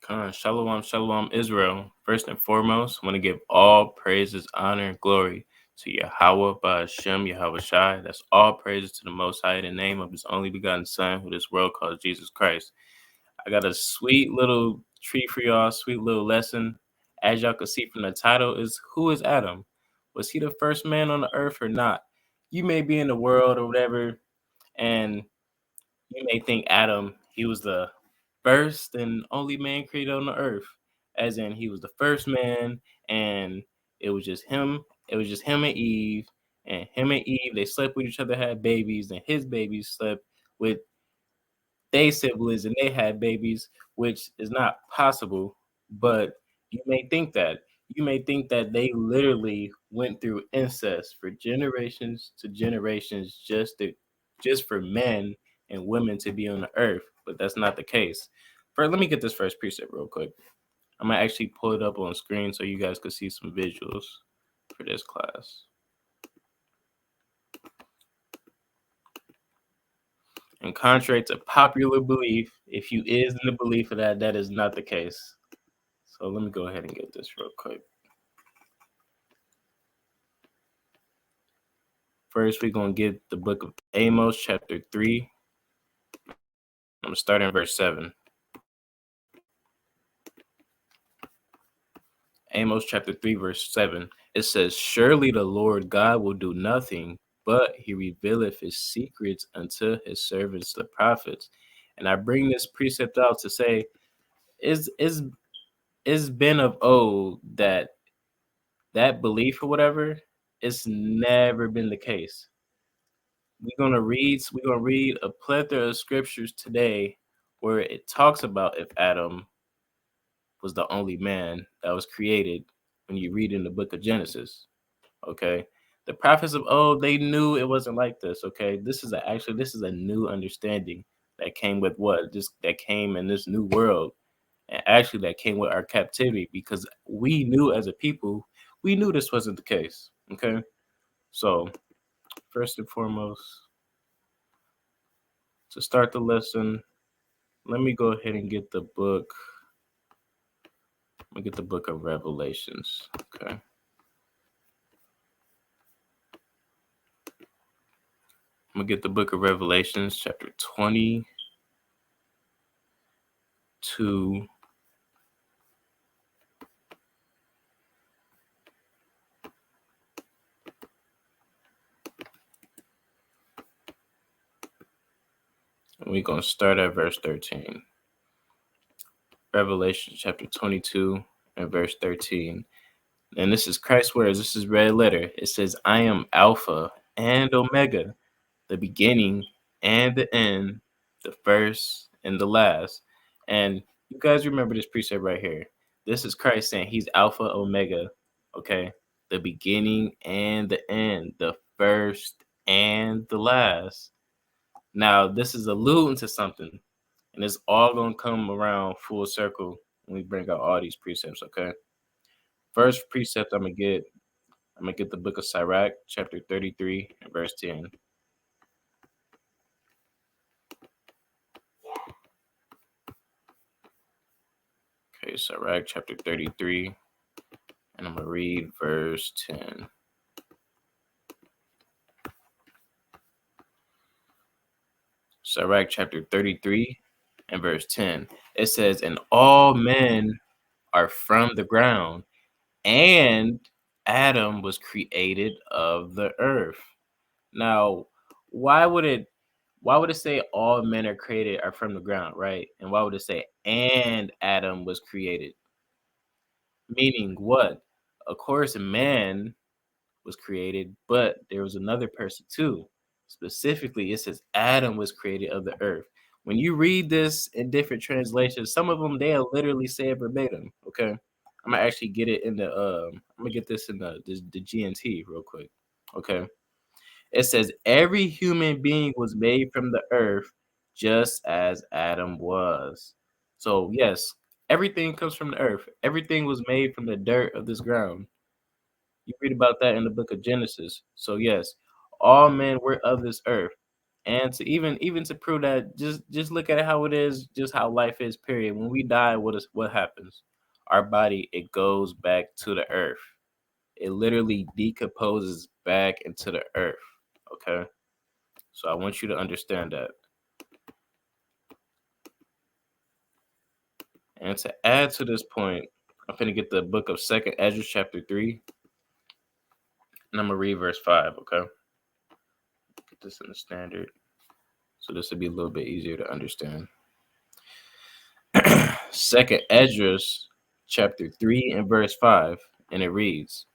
Shalom, shalom, Israel. First and foremost, I want to give all praises, honor, and glory to Yahweh, Ba'ashem, Yahweh Shai. That's all praises to the Most High in the name of His only begotten Son, who this world calls Jesus Christ. I got a sweet little treat for y'all, sweet little lesson. As y'all can see from the title, is who is Adam? Was he the first man on the earth or not? You may be in the world or whatever, and you may think Adam, he was the first and only man created on the earth, as in he was the first man, and it was just him. It was just him and Eve, they slept with each other, had babies, and his babies slept with their siblings, and they had babies, which is not possible. But you may think that. You may think that they literally went through incest for generations to generations just for men and women to be on the earth, but that's not the case. First, let me get this first precept real quick. I'm gonna actually pull it up on screen so you guys can see some visuals for this class. And contrary to popular belief, if you is in the belief of that is not the case. So let me go ahead and get this real quick. First, we're going to get the book of Amos, chapter 3. I'm going to start in verse 7. Amos, chapter 3, verse 7. It says, "Surely the Lord God will do nothing, but he revealeth his secrets unto his servants, the prophets." And I bring this precept out to say, it's been of old that belief or whatever, it's never been the case. We're gonna read a plethora of scriptures today where it talks about if Adam was the only man that was created when you read in the book of Genesis. Okay. The prophets of old, they knew it wasn't like this. Okay. This is a new understanding that came with that came in this new world. And actually that came with our captivity, because we knew as a people, we knew this wasn't the case. Okay. So first and foremost, to start the lesson, let me go ahead and get the book. Let me get the book of Revelations. Okay. I'm going to get the book of Revelations, chapter 22. And we're going to start at verse 13. Revelation chapter 22 and verse 13. And this is Christ's words. This is red letter. It says, "I am Alpha and Omega, the beginning and the end, the first and the last." And you guys remember this precept right here. This is Christ saying he's Alpha, Omega, okay? The beginning and the end, the first and the last. Now, this is alluding to something, and it's all going to come around full circle when we bring out all these precepts, okay? First precept I'm going to get the book of Syrac, chapter 33 and verse 10. Okay, Syrac chapter 33, and I'm going to read verse 10. Syrac chapter 33 and verse 10. It says, "And all men are from the ground, and Adam was created of the earth." Now, why would it say all men are from the ground, right? And why would it say and Adam was created? Meaning what? Of course, man was created, but there was another person too. Specifically, it says Adam was created of the earth. When you read this in different translations, some of them they'll literally say it verbatim. Okay, I'm gonna actually get it in the I'm gonna get this in the GNT real quick. Okay, it says every human being was made from the earth, just as Adam was. So yes, everything comes from the earth. Everything was made from the dirt of this ground. You read about that in the book of Genesis. So yes, all men were of this earth. And to even to prove that, just look at how it is, just how life is, period. When we die, what happens? Our body, it goes back to the earth. It literally decomposes back into the earth. Okay? So I want you to understand that. And to add to this point, I'm gonna get the book of Second Ezra chapter 3, and I'm gonna read verse 5, okay? Get this in the standard. So this will be a little bit easier to understand. Second Ezra chapter 3 and verse 5, and it reads,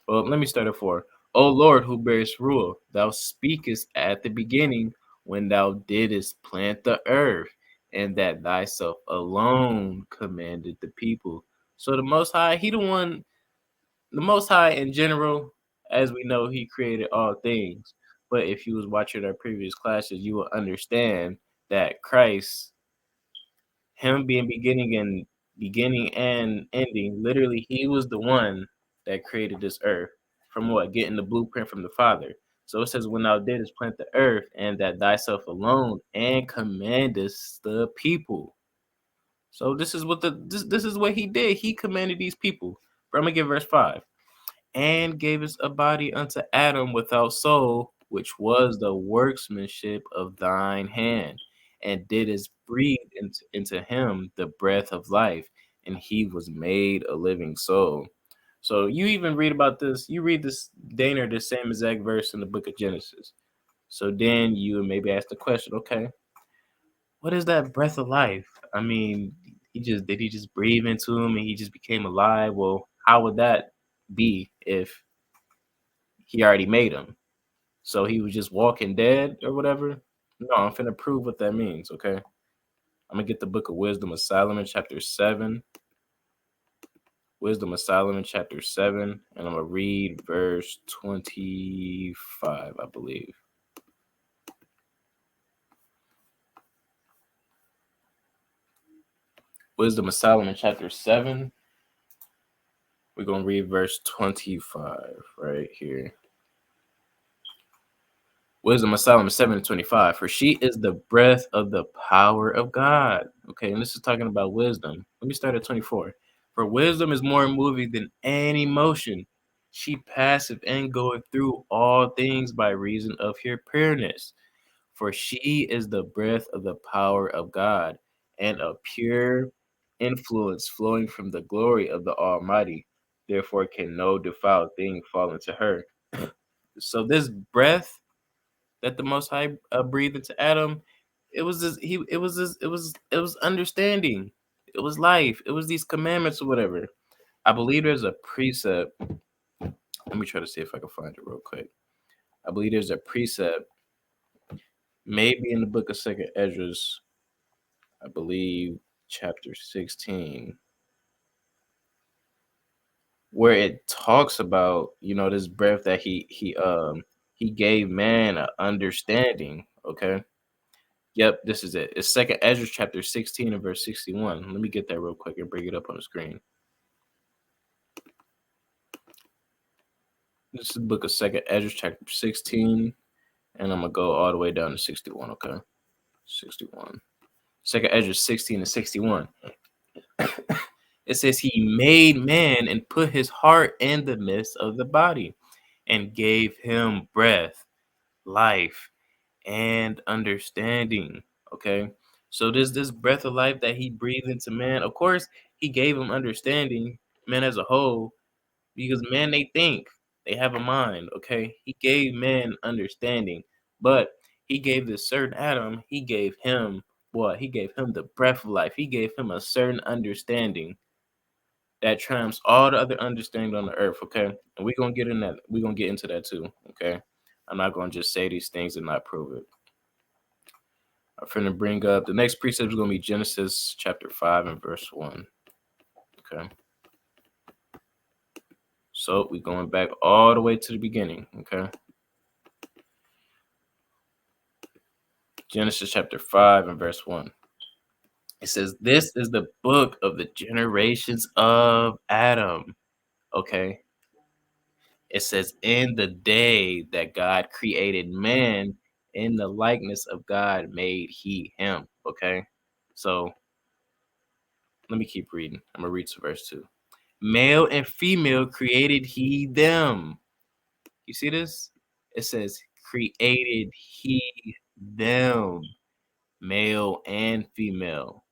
well, let me start at 4. O Lord, who bearest rule, thou speakest at the beginning when thou didst plant the earth, and that thyself alone commanded the people. So the Most High in general, as we know, he created all things. But if you was watching our previous classes, you will understand that Christ, him being beginning and ending, literally, he was the one that created this earth from what? Getting the blueprint from the Father. So it says, when thou didst plant the earth, and that thyself alone, and commandest the people. So this is what he did. He commanded these people. But I'm gonna give verse 5. And gavest a body unto Adam without soul, which was the workmanship of thine hand, and didst breathe into him the breath of life, and he was made a living soul. So you even read about this, you read this Dana, the same exact verse in the book of Genesis. So then you would maybe ask the question, okay, what is that breath of life? I mean, he just breathe into him and he just became alive? Well, how would that be if he already made him? So he was just walking dead or whatever? No, I'm finna prove what that means, okay? I'm gonna get the book of Wisdom of Solomon, chapter 7. Wisdom of Solomon, chapter 7, and I'm gonna read verse 25, I believe. Wisdom of Solomon, chapter 7. We're gonna read verse 25 right here. Wisdom of Solomon 7:25. For she is the breath of the power of God. Okay, and this is talking about wisdom. Let me start at 24. For wisdom is more moving than any motion. She passeth and goeth through all things by reason of her pureness. For she is the breath of the power of God, and a pure influence flowing from the glory of the Almighty. Therefore can no defiled thing fall into her. So this breath that the Most High breathed into Adam, it was understanding, it was life, it was these commandments or whatever. I believe there's a precept. Let me try to see if I can find it real quick. I believe there's a precept, maybe in the book of Second Ezra's, I believe chapter 16, where it talks about, this breath that he gave man an understanding. Okay. Yep, this is it. It's Second Ezra chapter 16 and verse 61. Let me get that real quick and bring it up on the screen. This is the book of Second Ezra chapter 16, and I'm gonna go all the way down to 61. Okay, 61. Second Ezra 16 and 61. It says, he made man and put his heart in the midst of the body, and gave him breath, life, and understanding. Okay. So this breath of life that he breathed into man, of course, he gave him understanding, man as a whole, because man, they think, they have a mind. Okay. He gave man understanding, but he gave this certain Adam, he gave him what? He gave him the breath of life. He gave him a certain understanding that trumps all the other understanding on the earth. Okay. And we're gonna get in that, we're gonna get into that too. Okay. I'm not gonna just say these things and not prove it. I'm finna bring up the next precept is gonna be Genesis chapter 5 and verse 1. Okay. So we're going back all the way to the beginning. Okay. Genesis chapter 5 and verse 1. It says, this is the book of the generations of Adam. Okay. It says, in the day that God created man In the likeness of God made he him. Okay. So let me keep reading. I'm gonna read to verse 2. Male and female created he them. You see this? It says created he them, male and female.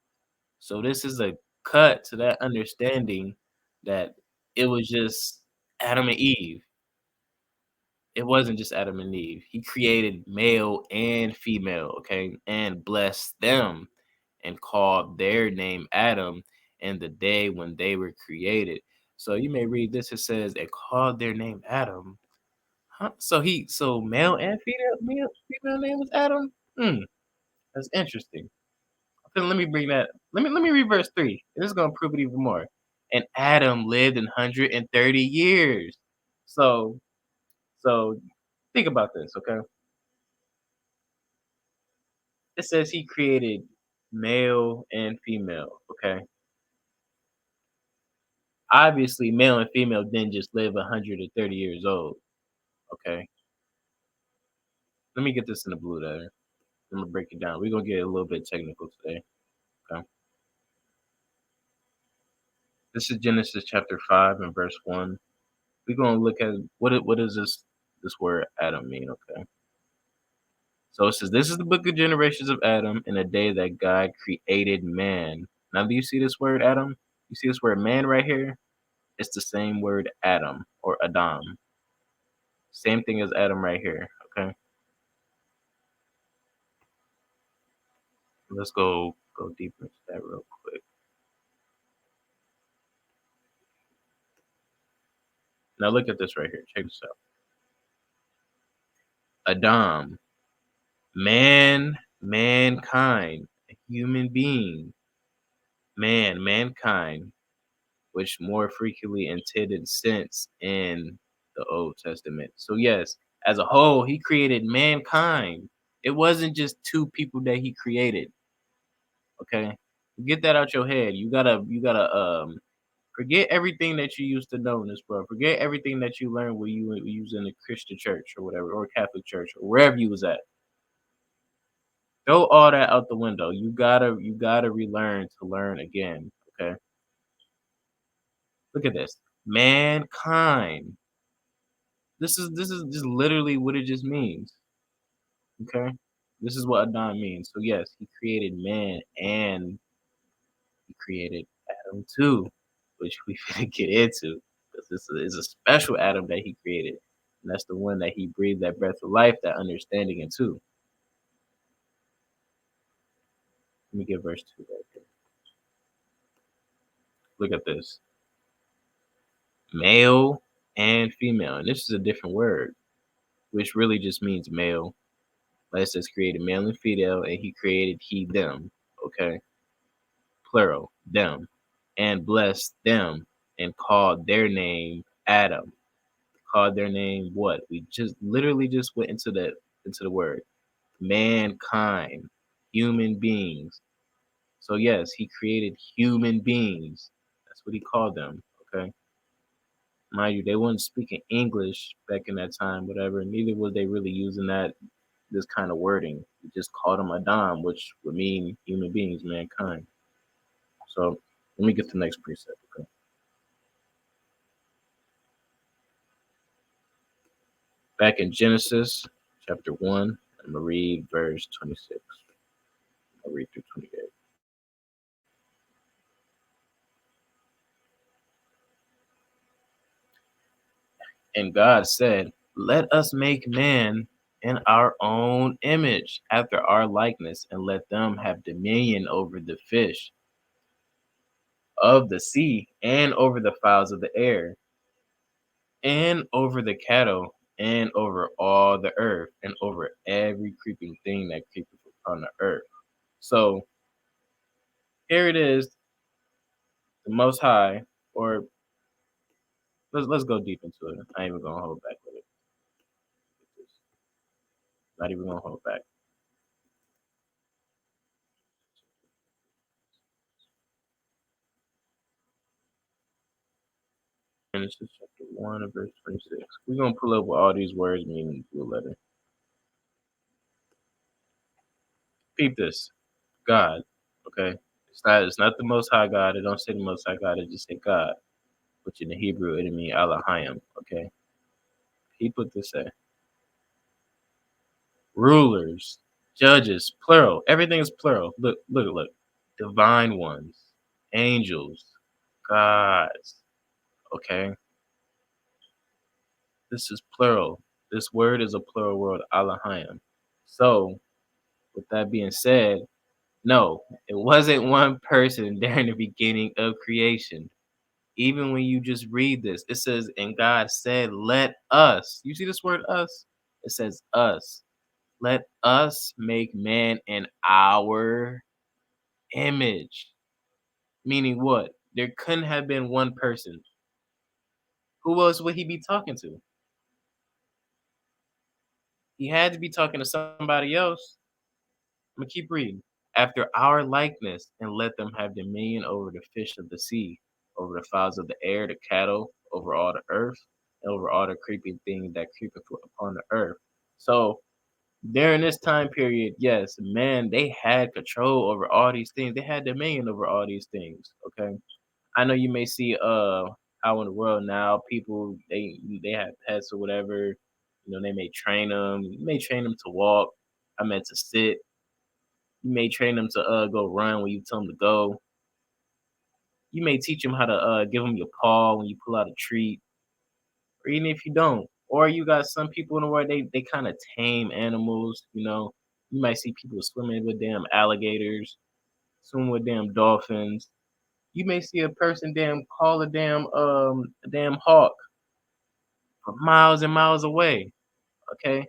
So this is a cut to that understanding that it was just Adam and Eve. It wasn't just Adam and Eve. He created male and female, okay, and blessed them and called their name Adam in the day when they were created. So you may read this, it says, it called their name Adam. Huh? So male and female name was Adam? That's interesting. Okay, let me bring that. Let me read verse 3. This is gonna prove it even more. And Adam lived 130 years. So so think about this, okay? It says he created male and female, okay? Obviously, male and female didn't just live 130 years old, okay? Let me get this in the blue letter. I'm gonna break it down. We're gonna get a little bit technical today, okay? This is Genesis chapter 5 and verse 1. We're gonna look at what does this word Adam mean, okay? So it says, this is the book of generations of Adam in a day that God created man. Now, do you see this word Adam? You see this word man right here? It's the same word Adam or Adam. Same thing as Adam right here. Okay. Let's go deeper into that real quick. Now look at this right here. Check this out. Adam, man, mankind, a human being, mankind, which more frequently intended sense in the Old Testament. So yes, as a whole, he created mankind. It wasn't just two people that he created. Okay, get that out your head. You gotta forget everything that you used to know in this world. Forget everything that you learned when you was in a Christian church or whatever, or Catholic church or wherever you was at. Throw all that out the window. You gotta relearn to learn again. Okay, look at this. Mankind. This is just literally what it just means. Okay, this is what Adam means. So yes, he created man and he created Adam too, which we finna get into because this is a special Adam that he created, and that's the one that he breathed that breath of life, that understanding into. Let me get verse 2 right there. Look at this, male and female, and this is a different word, which really just means male. Like it says, created male and female, and he created he them. Okay, plural, them, and blessed them, and called their name Adam. Called their name what? We just literally just went into the word mankind, human beings. So yes, he created human beings. That's what he called them. Okay, mind you, they weren't speaking English back in that time, whatever. Neither was they really using this kind of wording. He just called them Adam, which would mean human beings, mankind. So let me get to the next precept. Okay, back in Genesis chapter 1, I'm gonna read verse 26. I'll read through 28. And God said, let us make man in our own image, after our likeness, and let them have dominion over the fish of the sea, and over the fowls of the air, and over the cattle, and over all the earth, and over every creeping thing that creepeth upon the earth. So here it is, the Most High, or let's go deep into it. I ain't even gonna hold back with it. Not even gonna hold back. Genesis chapter 1 and verse 26. We're gonna pull up what all these words mean in the blue letter. Peep this. God. Okay. It's not the most high God. It don't say the most high God, it just say God. Which in the Hebrew it'll mean Elohim. Okay. Peep what this say. Rulers, judges, plural. Everything is plural. Look, look, look. Divine ones, angels, gods. Okay. This is plural. This word is a plural word, Elohim. So, with that being said, no, it wasn't one person during the beginning of creation. Even when you just read this, it says, and God said, let us. You see this word us? It says us. Let us make man in our image. Meaning what? There couldn't have been one person. Who else would he be talking to? He had to be talking to somebody else. I'm gonna keep reading. After our likeness, and let them have dominion over the fish of the sea, over the fowls of the air, the cattle, over all the earth, and over all the creeping things that creepeth upon the earth. So during this time period, yes, man, they had control over all these things. They had dominion over all these things. Okay. I know you may see how in the world now people they have pets or whatever. They may train them. You may train them to walk. I meant to sit. You may train them to go run when you tell them to go. You may teach them how to give them your paw when you pull out a treat, or even if you don't. Or you got some people in the world they kind of tame animals. You might see people swimming with damn alligators, swimming with damn dolphins. You may see a person damn call a damn hawk from miles and miles away. Okay,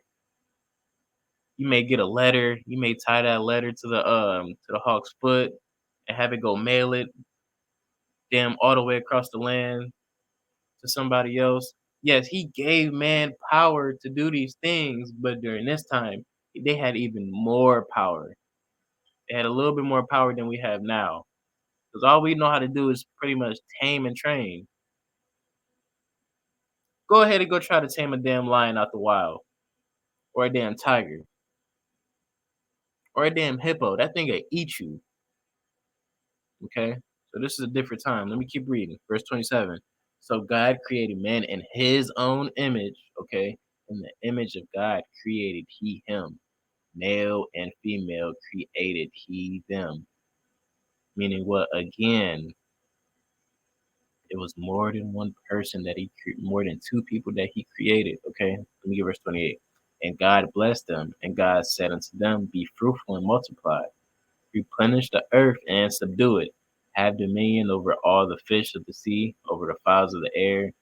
you may get a letter. You may tie that letter to the hawk's foot and have it go mail it damn all the way across the land to somebody else. Yes, he gave man power to do these things, but during this time, they had even more power. They had a little bit more power than we have now. Because all we know how to do is pretty much tame and train. Go ahead and go try to tame a damn lion out the wild, or a damn tiger, or a damn hippo. That thing will eat you. Okay? So this is a different time. Let me keep reading. Verse 27. So God created man in his own image. Okay? In the image of God created he him. Male and female created he them. Meaning what? Again, it was more than one person more than two people that he created. Okay? Let me get verse 28. And God blessed them, and God said unto them, be fruitful and multiply, replenish the earth and subdue it, have dominion over all the fish of the sea, over the fowls of the air,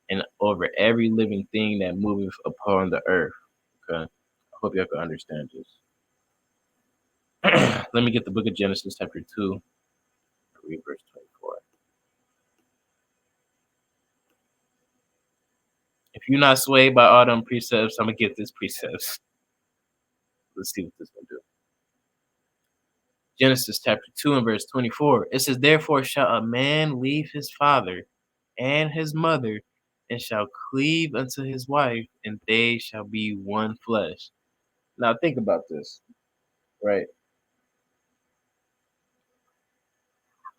and over every living thing that moveth upon the earth. Okay? I hope y'all can understand this. Let me get the book of Genesis, chapter 2, read verse 24. If you're not swayed by all them precepts, I'm going to get this precepts. Let's see what this one do. Genesis chapter 2 and verse 24. It says, therefore shall a man leave his father and his mother, and shall cleave unto his wife, and they shall be one flesh. Now think about this, right?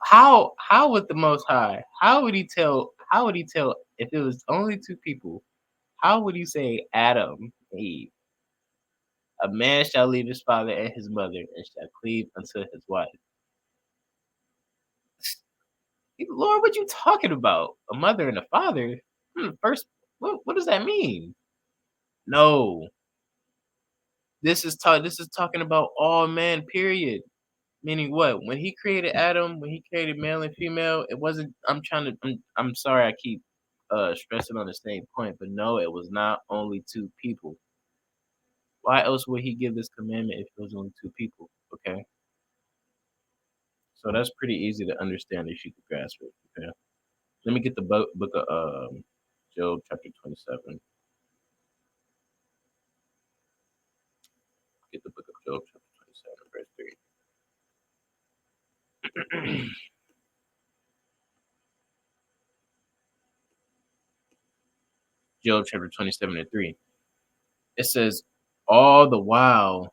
How would the Most High? How would he tell if it was only two people? How would he say Adam and Eve? A man shall leave his father and his mother, and shall cleave unto his wife. Lord, what you talking about? A mother and a father? First, what does that mean? No, this is talking about all man. Period. Meaning what? When he created Adam, when he created male and female, it wasn't. I'm sorry, I keep stressing on the same point, but no, it was not only two people. Why else would he give this commandment if it was only two people? Okay, so that's pretty easy to understand if you could grasp it. Okay, let me get the book of Job, chapter 27. Get the book of Job, chapter 27, verse 3. Job, chapter 27 and 3. It says, all the while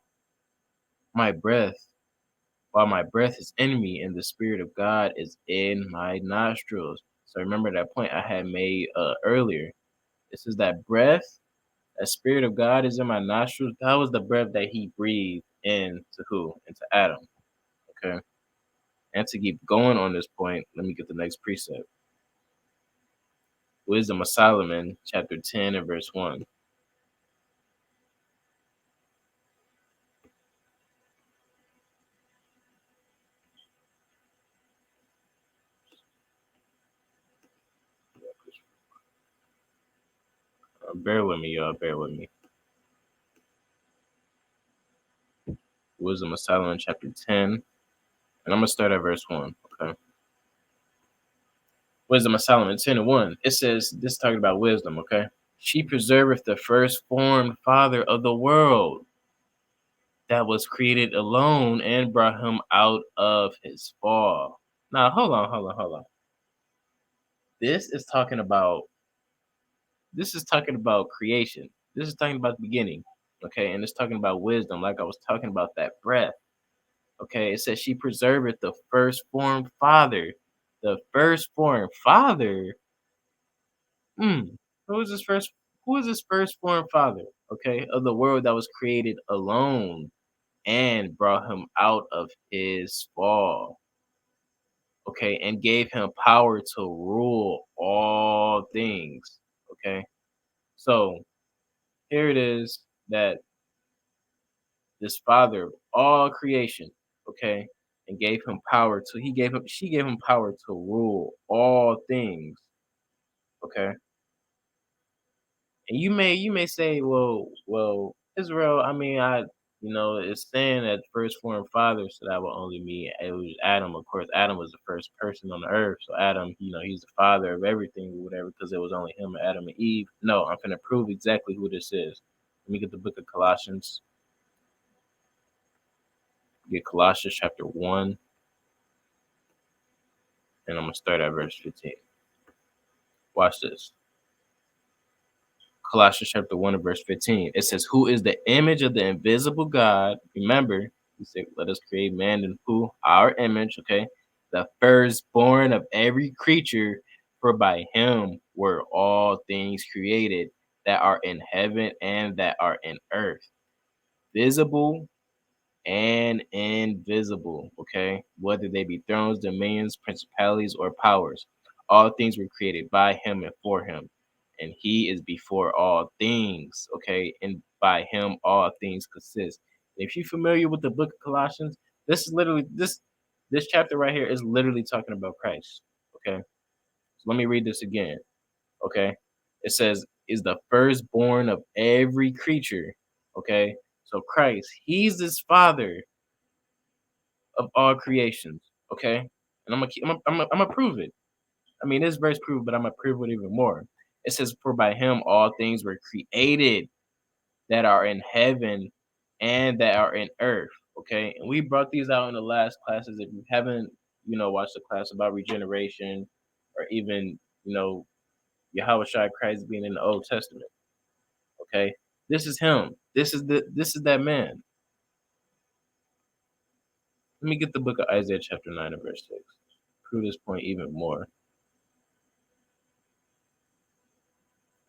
my breath while my breath is in me and the Spirit of God is in my nostrils. So remember that point I had made earlier. This is that breath, that Spirit of God is in my nostrils. That was the breath that he breathed into who? Into Adam. Okay. And to keep going on this point, let me get the next precept. Wisdom of Solomon, chapter 10 and verse 1. Bear with me, y'all. Bear with me. Wisdom of Solomon, chapter 10. And I'm going to start at verse 1. Okay. Wisdom of Solomon 10 and 1. It says, this is talking about wisdom, okay? She preserveth the first formed father of the world that was created alone and brought him out of his fall. Now, hold on. This is talking about creation. This is talking about the beginning, okay? And it's talking about wisdom, like I was talking about that breath. Okay, it says she preserveth the first formed father. The first formed father. Hmm. Who is this first? Who is this firstborn father? Okay, of the world that was created alone and brought him out of his fall. Okay, and gave him power to rule all things. Okay, so here it is that this father of all creation. Okay, and gave him power to. She gave him power to rule all things. Okay. And you may say, well, Israel, I mean, it's saying that first foreign father, so that will only mean it was Adam. Of course, Adam was the first person on the earth. So Adam, he's the father of everything or whatever, because it was only him, Adam and Eve. No, I'm gonna prove exactly who this is. Let me get the book of Colossians. Get Colossians chapter 1, and I'm gonna start at verse 15. Watch this. Colossians chapter 1 and verse 15. It says, who is the image of the invisible God? Remember, he said, let us create man in who? Our image, okay? The firstborn of every creature, for by him were all things created that are in heaven and that are in earth, visible and invisible, okay? Whether they be thrones, dominions, principalities, or powers. All things were created by him and for him. And he is before all things, okay? And by him all things consist. If you're familiar with the book of Colossians, this is literally this chapter right here is literally talking about Christ. Okay. So let me read this again. Okay. It says, is the firstborn of every creature. Okay. So Christ, he's this father of all creations. Okay, and I'm gonna prove it. I mean, this verse prove, but I'm gonna prove it even more. It says, "For by him all things were created that are in heaven and that are in earth." Okay, and we brought these out in the last classes. If you haven't, watched the class about regeneration, or even, Yahweh Shai Christ being in the Old Testament. Okay, this is him. This is that man. Let me get the book of Isaiah chapter 9 and verse 6. Prove this point even more.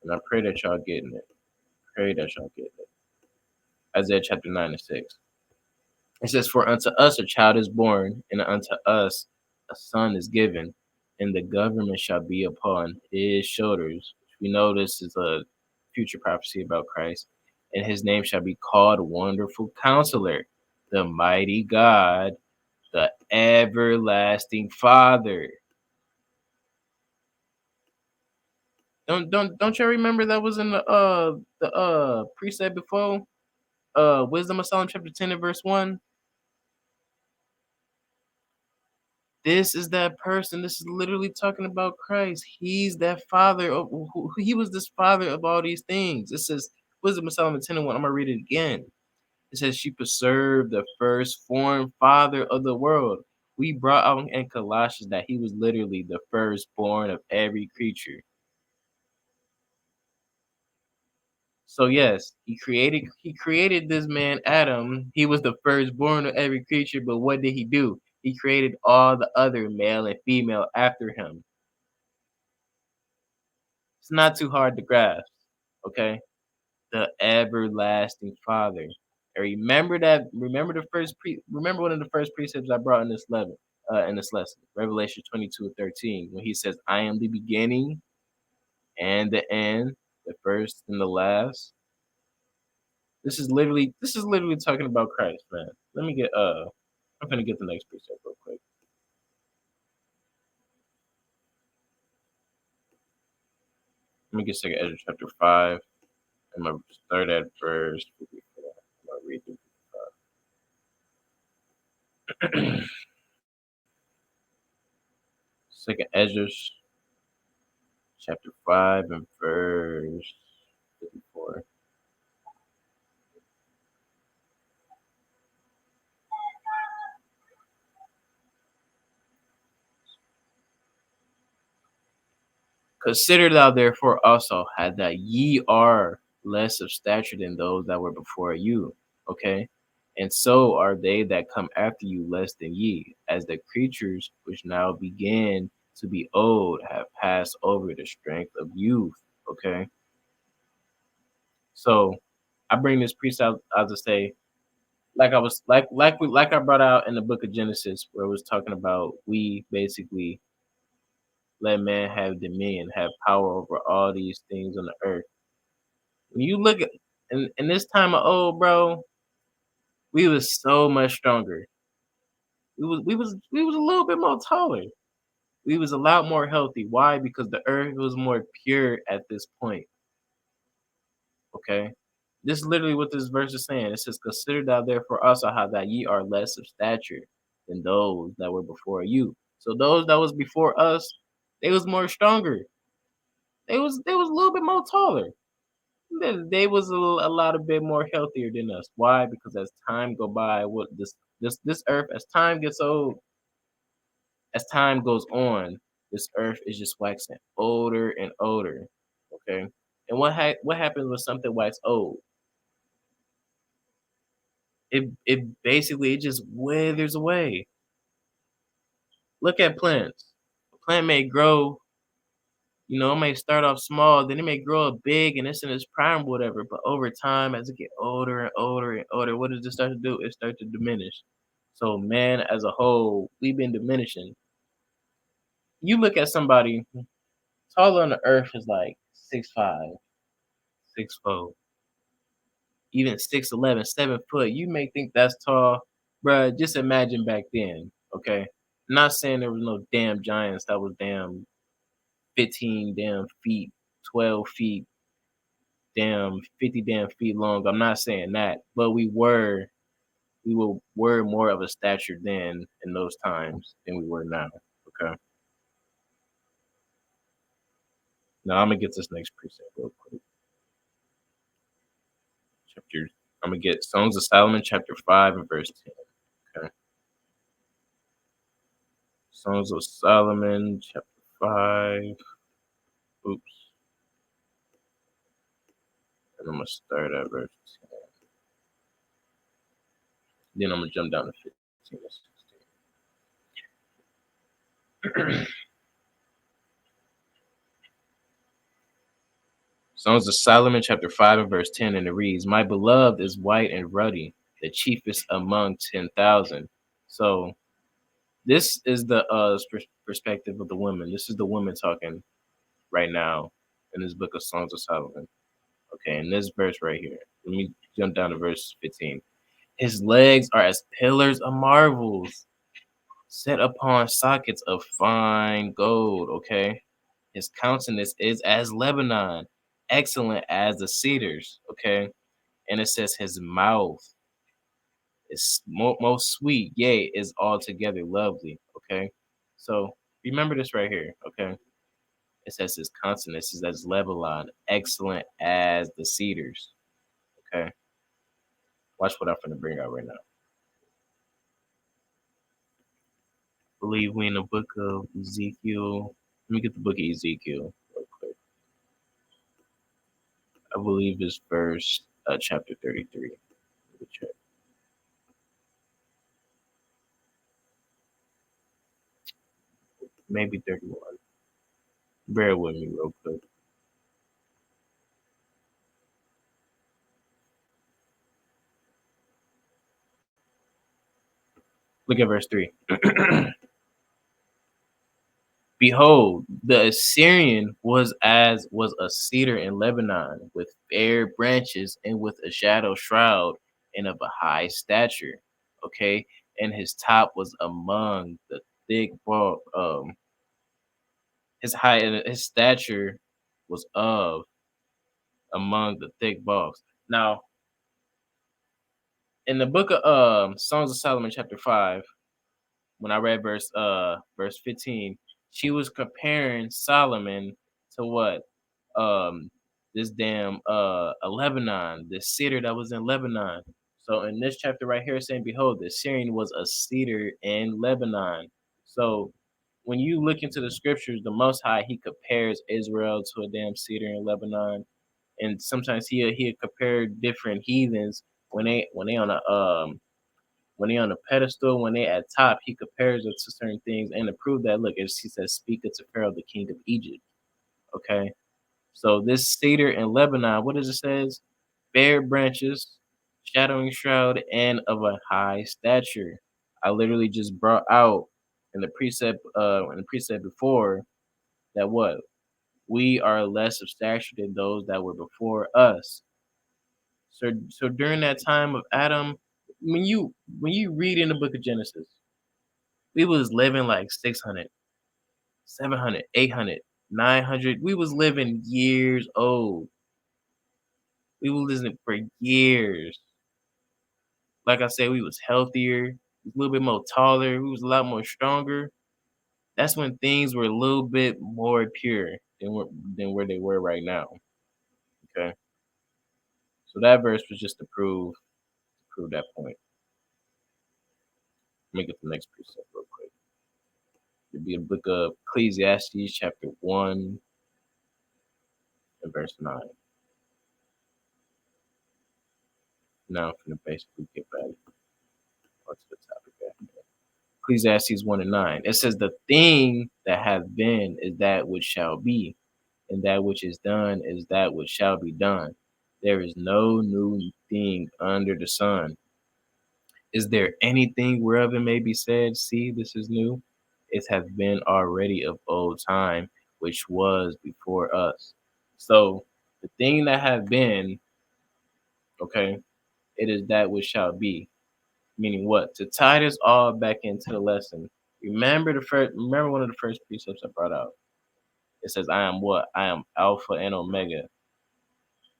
And I pray that y'all getting it. Pray that y'all getting it. Isaiah chapter 9 and 6. It says, for unto us a child is born, and unto us a son is given, and the government shall be upon his shoulders. We know this is a future prophecy about Christ. And his name shall be called Wonderful Counselor, the Mighty God, the Everlasting Father. Don't you remember that was in the precept before? Wisdom of Solomon chapter 10 and verse 1. This is that person. This is literally talking about Christ. He's that father of he was this father of all these things. It says Wisdom of Solomon 10 and 1. I'm gonna read it again. It says she preserved the first formed father of the world. We brought out in Colossians that he was literally the firstborn of every creature. So yes, he created this man Adam. He was the firstborn of every creature, but what did he do? He created all the other male and female after him. It's not too hard to grasp, okay? The everlasting Father. And remember one of the first precepts I brought in this lesson, Revelation 22:13, when he says, I am the beginning and the end, the first and the last. This is literally talking about Christ, man. I'm gonna get the next precept real quick. Let me get Second Ezra chapter 5. I'm gonna start at verse 54. I'm gonna read through 55. Second Ezra chapter 5 and verse 54. Consider thou therefore also how that ye are less of stature than those that were before you. Okay. And so are they that come after you less than ye, as the creatures which now begin to be old have passed over the strength of youth. Okay. So I bring this priest out to say, like I was like I brought out in the book of Genesis, where it was talking about we basically let man have dominion, have power over all these things on the earth. When you look at in this time of old, bro, we was so much stronger. We was a little bit more taller. We was a lot more healthy. Why? Because the earth was more pure at this point. Okay. This is literally what this verse is saying. It says, consider thou therefore also how that ye are less of stature than those that were before you. So those that was before us, they was more stronger. They was a little bit more taller. They was a lot of bit more healthier than us. Why? Because as time go by, what this earth, as time gets old, as time goes on, this earth is just waxing older and older. Okay, and what happens when something wax old? It basically it just withers away. Look at plants. A plant may grow, it may start off small, then it may grow up big and it's in its prime, whatever. But over time, as it get older and older and older, what does it start to do? It starts to diminish. So man, as a whole, we've been diminishing. You look at somebody taller on the earth is like 6'5", 6'4", even 6'11", 7 foot. You may think that's tall, bruh. Just imagine back then, okay? Not saying there was no damn giants that was damn 15 damn feet, 12 feet, damn 50 damn feet long. I'm not saying that, but we were more of a stature then in those times than we were now. Okay. Now I'm gonna get this next precept real quick. Chapter I'm gonna get Songs of Solomon chapter 5 and verse 10. Okay. Songs of Solomon chapter 5. Oops. And I'm gonna start at verse 10. Then I'm gonna jump down to 15 and 16. Songs of Solomon chapter 5 and verse 10, and it reads, My beloved is white and ruddy, the chiefest among 10,000. So this is the perspective of the woman. This is the woman talking right now in this book of Songs of Solomon. Okay, in this verse right here. Let me jump down to verse 15. His legs are as pillars of marvels, set upon sockets of fine gold. Okay. His countenance is as Lebanon, excellent as the cedars. Okay. And it says his mouth is most sweet, yea, is altogether lovely. Okay. So remember this right here. Okay. It says his countenance is as Lebanon, excellent as the cedars. Okay. Watch what I'm going to bring out right now. I believe we in the book of Ezekiel. Let me get the book of Ezekiel real quick. I believe it's verse chapter 33. Let me check. Maybe 31. Bear with me real quick. Look at verse 3. Behold, the Assyrian was a cedar in Lebanon, with fair branches and with a shadow shroud, and of a high stature. Okay, and his top was among the thick bulk. His height and his stature was of among the thick bulks. Now, in the book of Songs of Solomon, chapter 5, when I read verse 15, she was comparing Solomon to what? This damn a Lebanon, this cedar that was in Lebanon. So in this chapter right here, it's saying, behold, the Syrian was a cedar in Lebanon. So when you look into the scriptures, the Most High, he compares Israel to a damn cedar in Lebanon. And sometimes he'll compare different heathens when they on a when they on a pedestal, when they at top, he compares it to certain things. And to prove that, look, he says, speak it to Pharaoh, the king of Egypt. Okay. So this cedar in Lebanon, what does it says? Bare branches, shadowing shroud, and of a high stature. I literally just brought out in the precept before that what? We are less of stature than those that were before us. So during that time of Adam, when you read in the book of Genesis, we was living like 600, 700, 800, 900. We was living years old. We were living for years. Like I said, we was healthier, a little bit more taller. We was a lot more stronger. That's when things were a little bit more pure than where they were right now. Okay, so that verse was just to prove that point. Let me get the next precept real quick. It'd be a book of Ecclesiastes, chapter 1 and verse 9. Now I'm gonna basically get back onto the topic back here. Ecclesiastes 1 and 9. It says, the thing that hath been is that which shall be, and that which is done is that which shall be done. There is no new thing under the sun. Is there anything whereof it may be said, see, this is new? It hath been already of old time, which was before us. So the thing that hath been, okay, it is that which shall be. Meaning what? To tie this all back into the lesson. Remember one of the first precepts I brought out. It says, I am what? I am Alpha and Omega,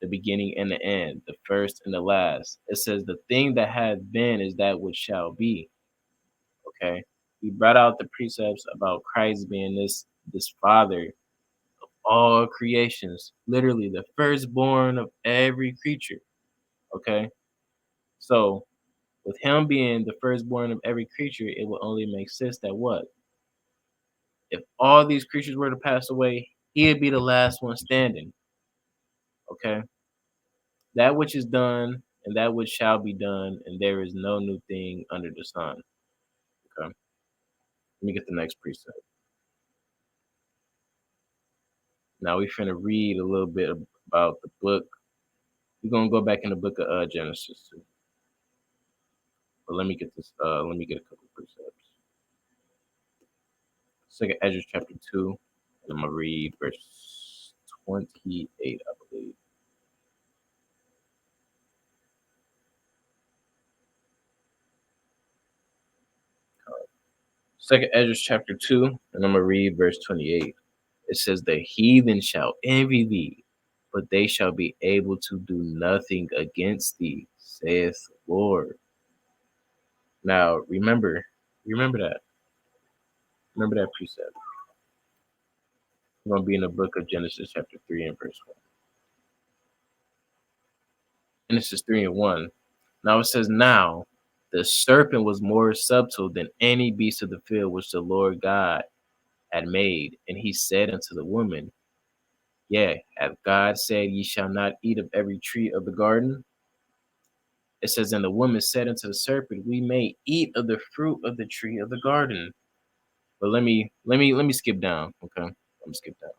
the beginning and the end, the first and the last. It says the thing that had been is that which shall be. Okay. We brought out the precepts about Christ being this father of all creations, literally the firstborn of every creature. Okay. So with him being the firstborn of every creature, it will only make sense that what? If all these creatures were to pass away, he'd be the last one standing. Okay. That which is done and that which shall be done, and there is no new thing under the sun. Okay. Let me get the next precept. Now we finna read a little bit about the book. We're gonna go back in the book of Genesis too. But let me get this, let me get a couple precepts. Second Ezra chapter 2, and I'm gonna read verse 28, I believe. Second Ezra chapter 2, and I'm gonna read verse 28. It says, the heathen shall envy thee, but they shall be able to do nothing against thee, saith the Lord. Now remember that. Remember that precept. We're gonna be in the book of Genesis chapter 3 and verse 1. Genesis 3 and 1. Now it says, now the serpent was more subtle than any beast of the field which the Lord God had made. And he said unto the woman, Yeah, hath God said, ye shall not eat of every tree of the garden? It says, and the woman said unto the serpent, we may eat of the fruit of the tree of the garden. But let me skip down. Okay. Let me skip down.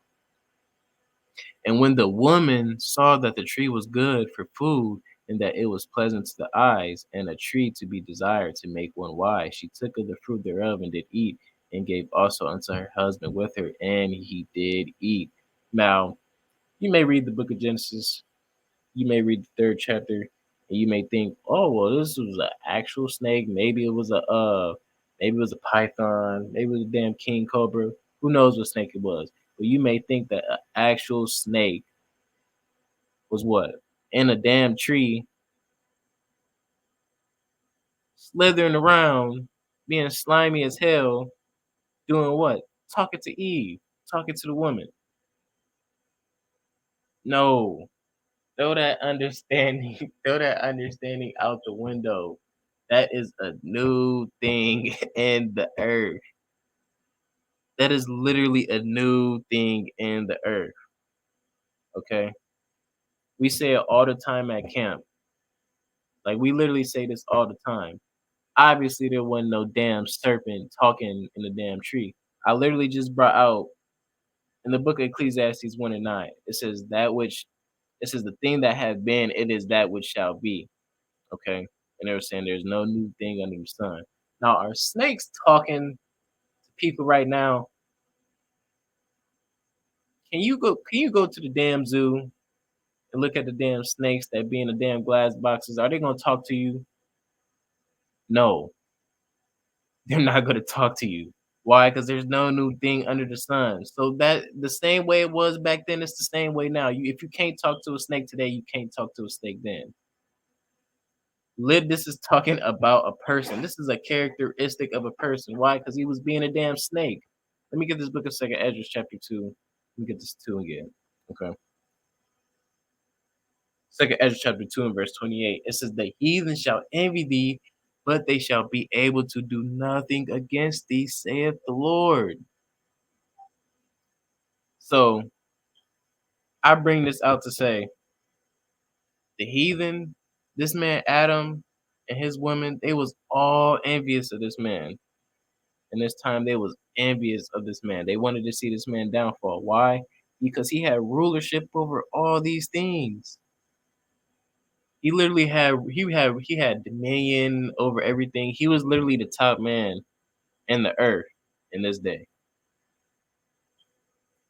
And when the woman saw that the tree was good for food, and that it was pleasant to the eyes, and a tree to be desired to make one wise, she took of the fruit thereof and did eat, and gave also unto her husband with her, and he did eat. Now, you may read the book of Genesis, you may read the third chapter, and you may think, oh well, this was an actual snake. Maybe it was a python, maybe it was a damn king cobra. Who knows what snake it was? But you may think that an actual snake was what? In a damn tree, slithering around, being slimy as hell, doing what? Talking to Eve, talking to the woman. No, throw that understanding, throw that understanding out the window. That is a new thing in the earth. That is literally a new thing in the earth. Okay. We say it all the time at camp. Like we literally say this all the time. Obviously, there wasn't no damn serpent talking in the damn tree. I literally just brought out in the book of Ecclesiastes 1 and 9. It says the thing that had been, it is that which shall be. Okay. And they were saying there's no new thing under the sun. Now, are snakes talking to people right now? Can you go to the damn zoo and look at the damn snakes that be in the damn glass boxes? Are they gonna talk to you? No, they're not gonna talk to you. Why? Because there's no new thing under the sun. So that the same way it was back then, it's the same way now. If you can't talk to a snake today, you can't talk to a snake then. This is talking about a person. This is a characteristic of a person. Why? Because he was being a damn snake. Let me get this book of Second Ezra chapter 2. Let me get this 2 again. Okay. Second Ezra chapter 2 and verse 28. It says, the heathen shall envy thee, but they shall be able to do nothing against thee, saith the Lord. So I bring this out to say the heathen, this man Adam and his woman, they was all envious of this man. And this time they was envious of this man. They wanted to see this man downfall. Why? Because he had rulership over all these things. He literally had dominion over everything. He was literally the top man in the earth in this day.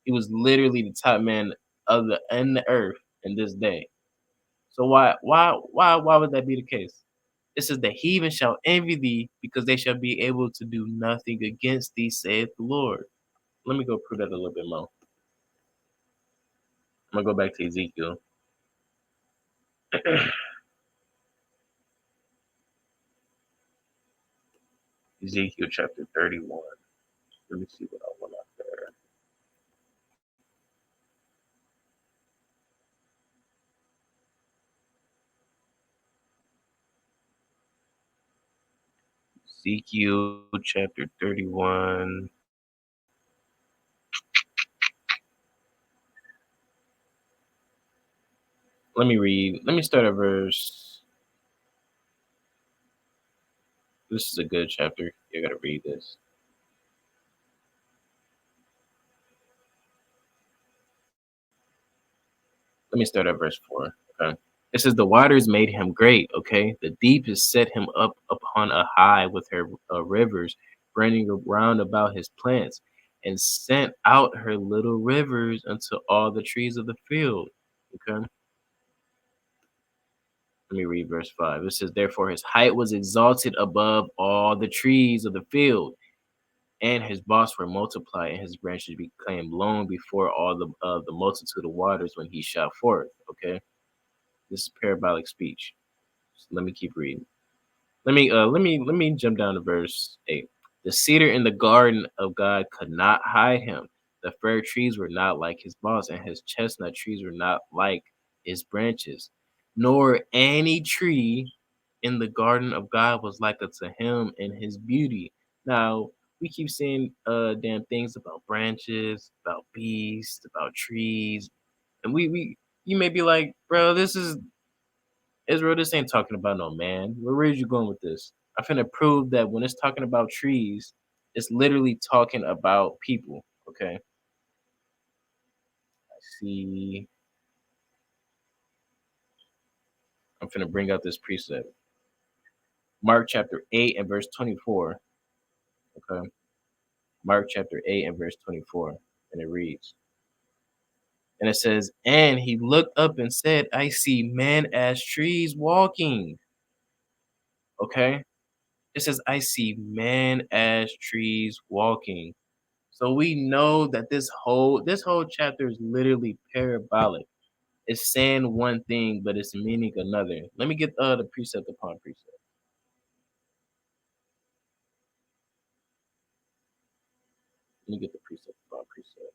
He was literally the top man of the in the earth in this day. So why would that be the case? It says the heathen shall envy thee because they shall be able to do nothing against thee, saith the Lord. Let me go prove that a little bit more. I'm gonna go back to Ezekiel. Ezekiel chapter 31. Let me see what I want out there. Ezekiel chapter 31. Let me read. Let me start at verse. This is a good chapter. You gotta read this. Let me start at verse 4. Okay. It says, the waters made him great. Okay. The deep has set him up upon a high with her rivers running around about his plants, and sent out her little rivers unto all the trees of the field. Okay. Let me read verse 5. It says, therefore his height was exalted above all the trees of the field, and his boughs were multiplied, and his branches became long before all the multitude of waters when he shot forth. Okay. This is parabolic speech. So let me keep reading. Let me jump down to verse 8. The cedar in the garden of God could not hide him. The fir trees were not like his boughs, and his chestnut trees were not like his branches. Nor any tree in the garden of God was like unto him in his beauty. Now we keep saying damn things about branches, about beasts, about trees. And we you may be like, bro, this is Israel, this ain't talking about no man. Where is you going with this? I'm finna prove that when it's talking about trees, it's literally talking about people. Okay. See, I'm finna bring out this precept. Mark chapter 8 and verse 24. Okay. Mark chapter 8 and verse 24. And it reads, and it says, and he looked up and said, I see men as trees walking. Okay. It says, I see men as trees walking. So we know that this whole chapter is literally parabolic. It's saying one thing, but it's meaning another. Let me get the precept upon precept. Let me get the precept upon precept.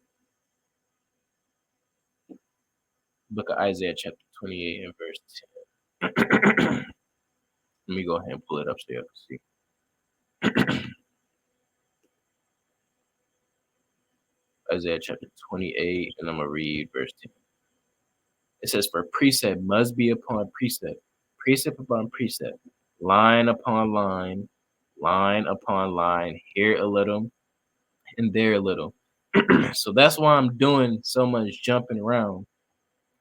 Book of Isaiah chapter 28 and verse 10. Let me go ahead and pull it up so you can see. Isaiah chapter 28, and I'm gonna read verse 10. It says, for precept must be upon precept, precept upon precept, line upon line, line upon line, here a little and there a little. So that's why I'm doing so much jumping around.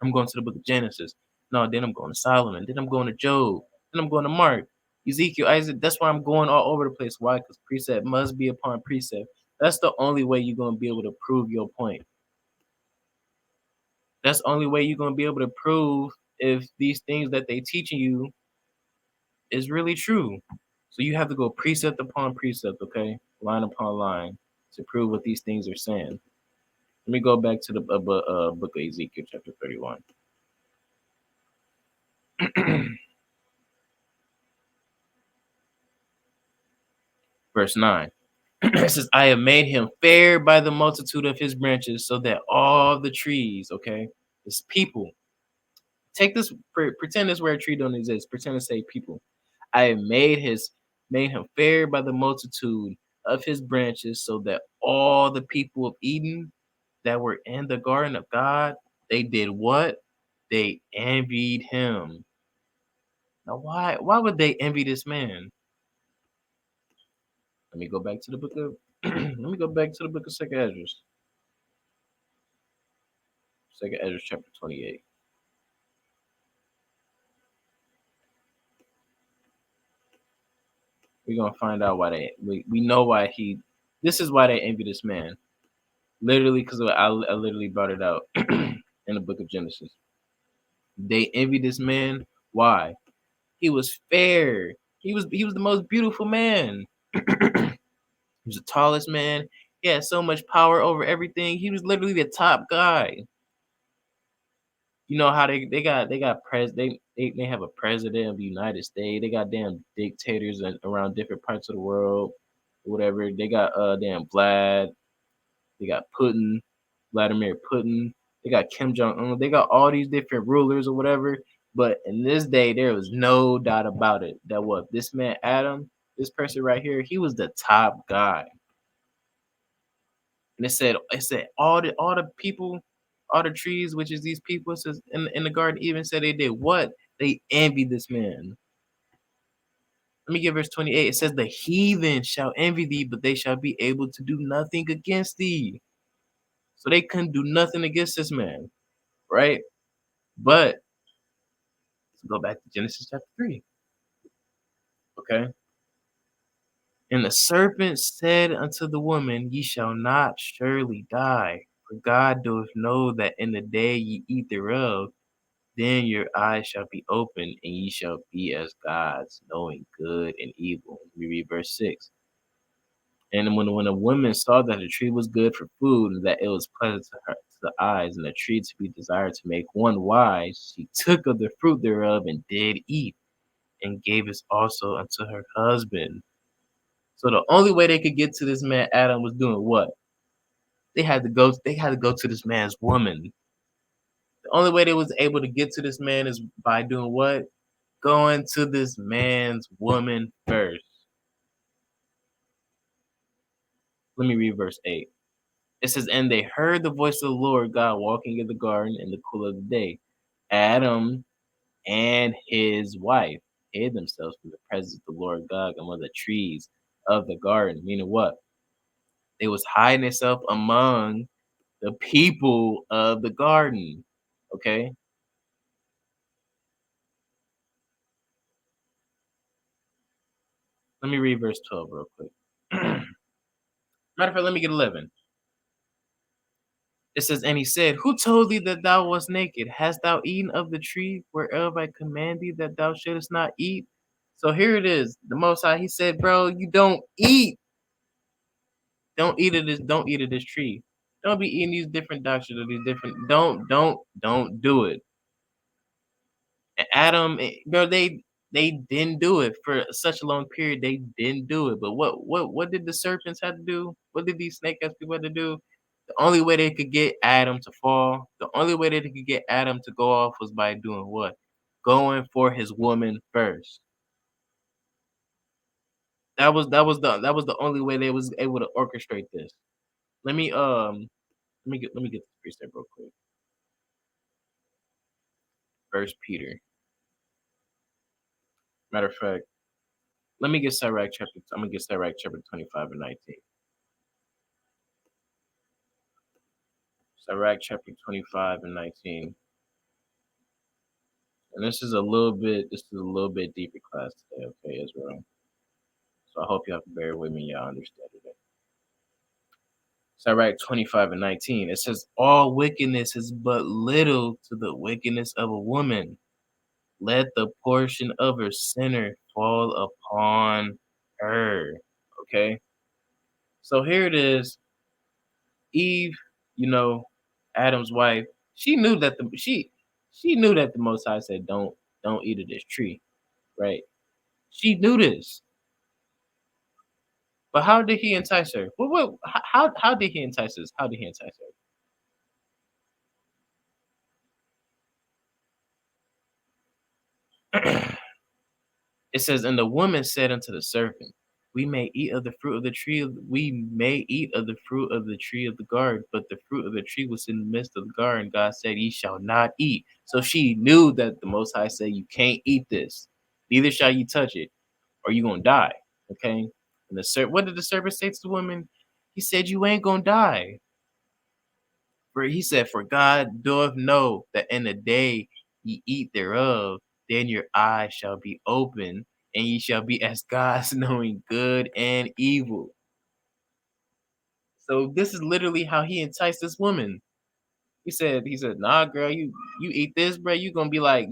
I'm going to the book of Genesis. No, then I'm going to Solomon. Then I'm going to Job. Then I'm going to Mark, Ezekiel, Isaac. That's why I'm going all over the place. Why? Because precept must be upon precept. That's the only way you're going to be able to prove your point. That's the only way you're going to be able to prove if these things that they teaching you is really true. So you have to go precept upon precept, okay? Line upon line to prove what these things are saying. Let me go back to the book of Ezekiel chapter 31. Verse 9. It says, I have made him fair by the multitude of his branches, so that all the trees, okay, it's people. Take this, pretend this where a tree don't exist. Pretend to say people. I have made him fair by the multitude of his branches, so that all the people of Eden that were in the garden of God, they did what? They envied him. Now, why would they envy this man? Let me go back to the book of let me go back to the book of Second Ezra. Second Ezra chapter 28. We're gonna find out why we know why this is why they envy this man. Literally, because I literally brought it out in the book of Genesis. They envy this man. Why? He was fair. He was the most beautiful man. He was the tallest man. He had so much power over everything. He was literally the top guy. You know how they got they have a president of the United States. They got damn dictators around different parts of the world, whatever. They got damn Vlad. They got Putin, Vladimir Putin. They got Kim Jong Un. They got all these different rulers or whatever. But in this day, there was no doubt about it that what this man Adam, this person right here, he was the top guy. And it said all the people, all the trees, which is these people, it says in the garden, even said they did what? They envied this man. Let me give verse 28. It says, the heathen shall envy thee, but they shall be able to do nothing against thee. So they couldn't do nothing against this man, right? But let's go back to Genesis chapter 3. Okay. And the serpent said unto the woman, ye shall not surely die, for God doth know that in the day ye eat thereof, then your eyes shall be opened, and ye shall be as gods, knowing good and evil. We read verse 6. And when a woman saw that the tree was good for food, and that it was pleasant to her to the eyes, and a tree to be desired to make one wise, she took of the fruit thereof and did eat, and gave it also unto her husband. So the only way they could get to this man Adam was doing what? They had to go to this man's woman. The only way they was able to get to this man is by doing what? Going to this man's woman first. Let me read verse 8. It says, and they heard the voice of the Lord God walking in the garden in the cool of the day. Adam and his wife hid themselves from the presence of the Lord God among the trees of the garden. Meaning what? They was hiding themselves among the people of the garden. Okay? Let me read verse 12 real quick. Matter of fact, let me get 11. It says, and he said, who told thee that thou wast naked? Hast thou eaten of the tree whereof I command thee that thou shouldest not eat? So here it is. The Most High, he said, bro, you don't eat. Don't eat of this. Don't eat of this tree. Don't be eating these different doctrines or these different. Don't do it. And Adam, bro, they didn't do it for such a long period. They didn't do it. But what did the serpents have to do? What did these snake ass people have to do? The only way they could get Adam to fall, the only way that they could get Adam to go off was by doing what? Going for his woman first. That was the only way they was able to orchestrate this. Let me let me get this precept real quick. First Peter. Matter of fact, let me get Syrac chapter. I'm gonna get Syrac chapter 25 and 19. Syrac chapter 25 and 19. And this is a little bit deeper class today, okay, Israel. So I hope you have to bear with me, y'all understand it. Syrac 25 and 19. It says, all wickedness is but little to the wickedness of a woman. Let the portion of her sinner fall upon her. Okay. So here it is. Eve, you know, Adam's wife, she knew that the Most High said don't eat of this tree, right? She knew this, but how did he entice her? How did he entice us? How did he entice her? It says, and the woman said unto the serpent, we may eat of the fruit of the tree. We may eat of the fruit of the tree of the garden, but the fruit of the tree was in the midst of the garden. God said, ye shall not eat. So she knew that the Most High said, you can't eat this. Neither shall you touch it, or you gonna die. Okay. And what did the serpent say to the woman? He said, you ain't gonna die. For he said, for God doth know that in the day ye eat thereof, then your eyes shall be open, and ye shall be as gods, knowing good and evil. So this is literally how he enticed this woman. He said, nah, girl, you eat this, bro. You gonna be like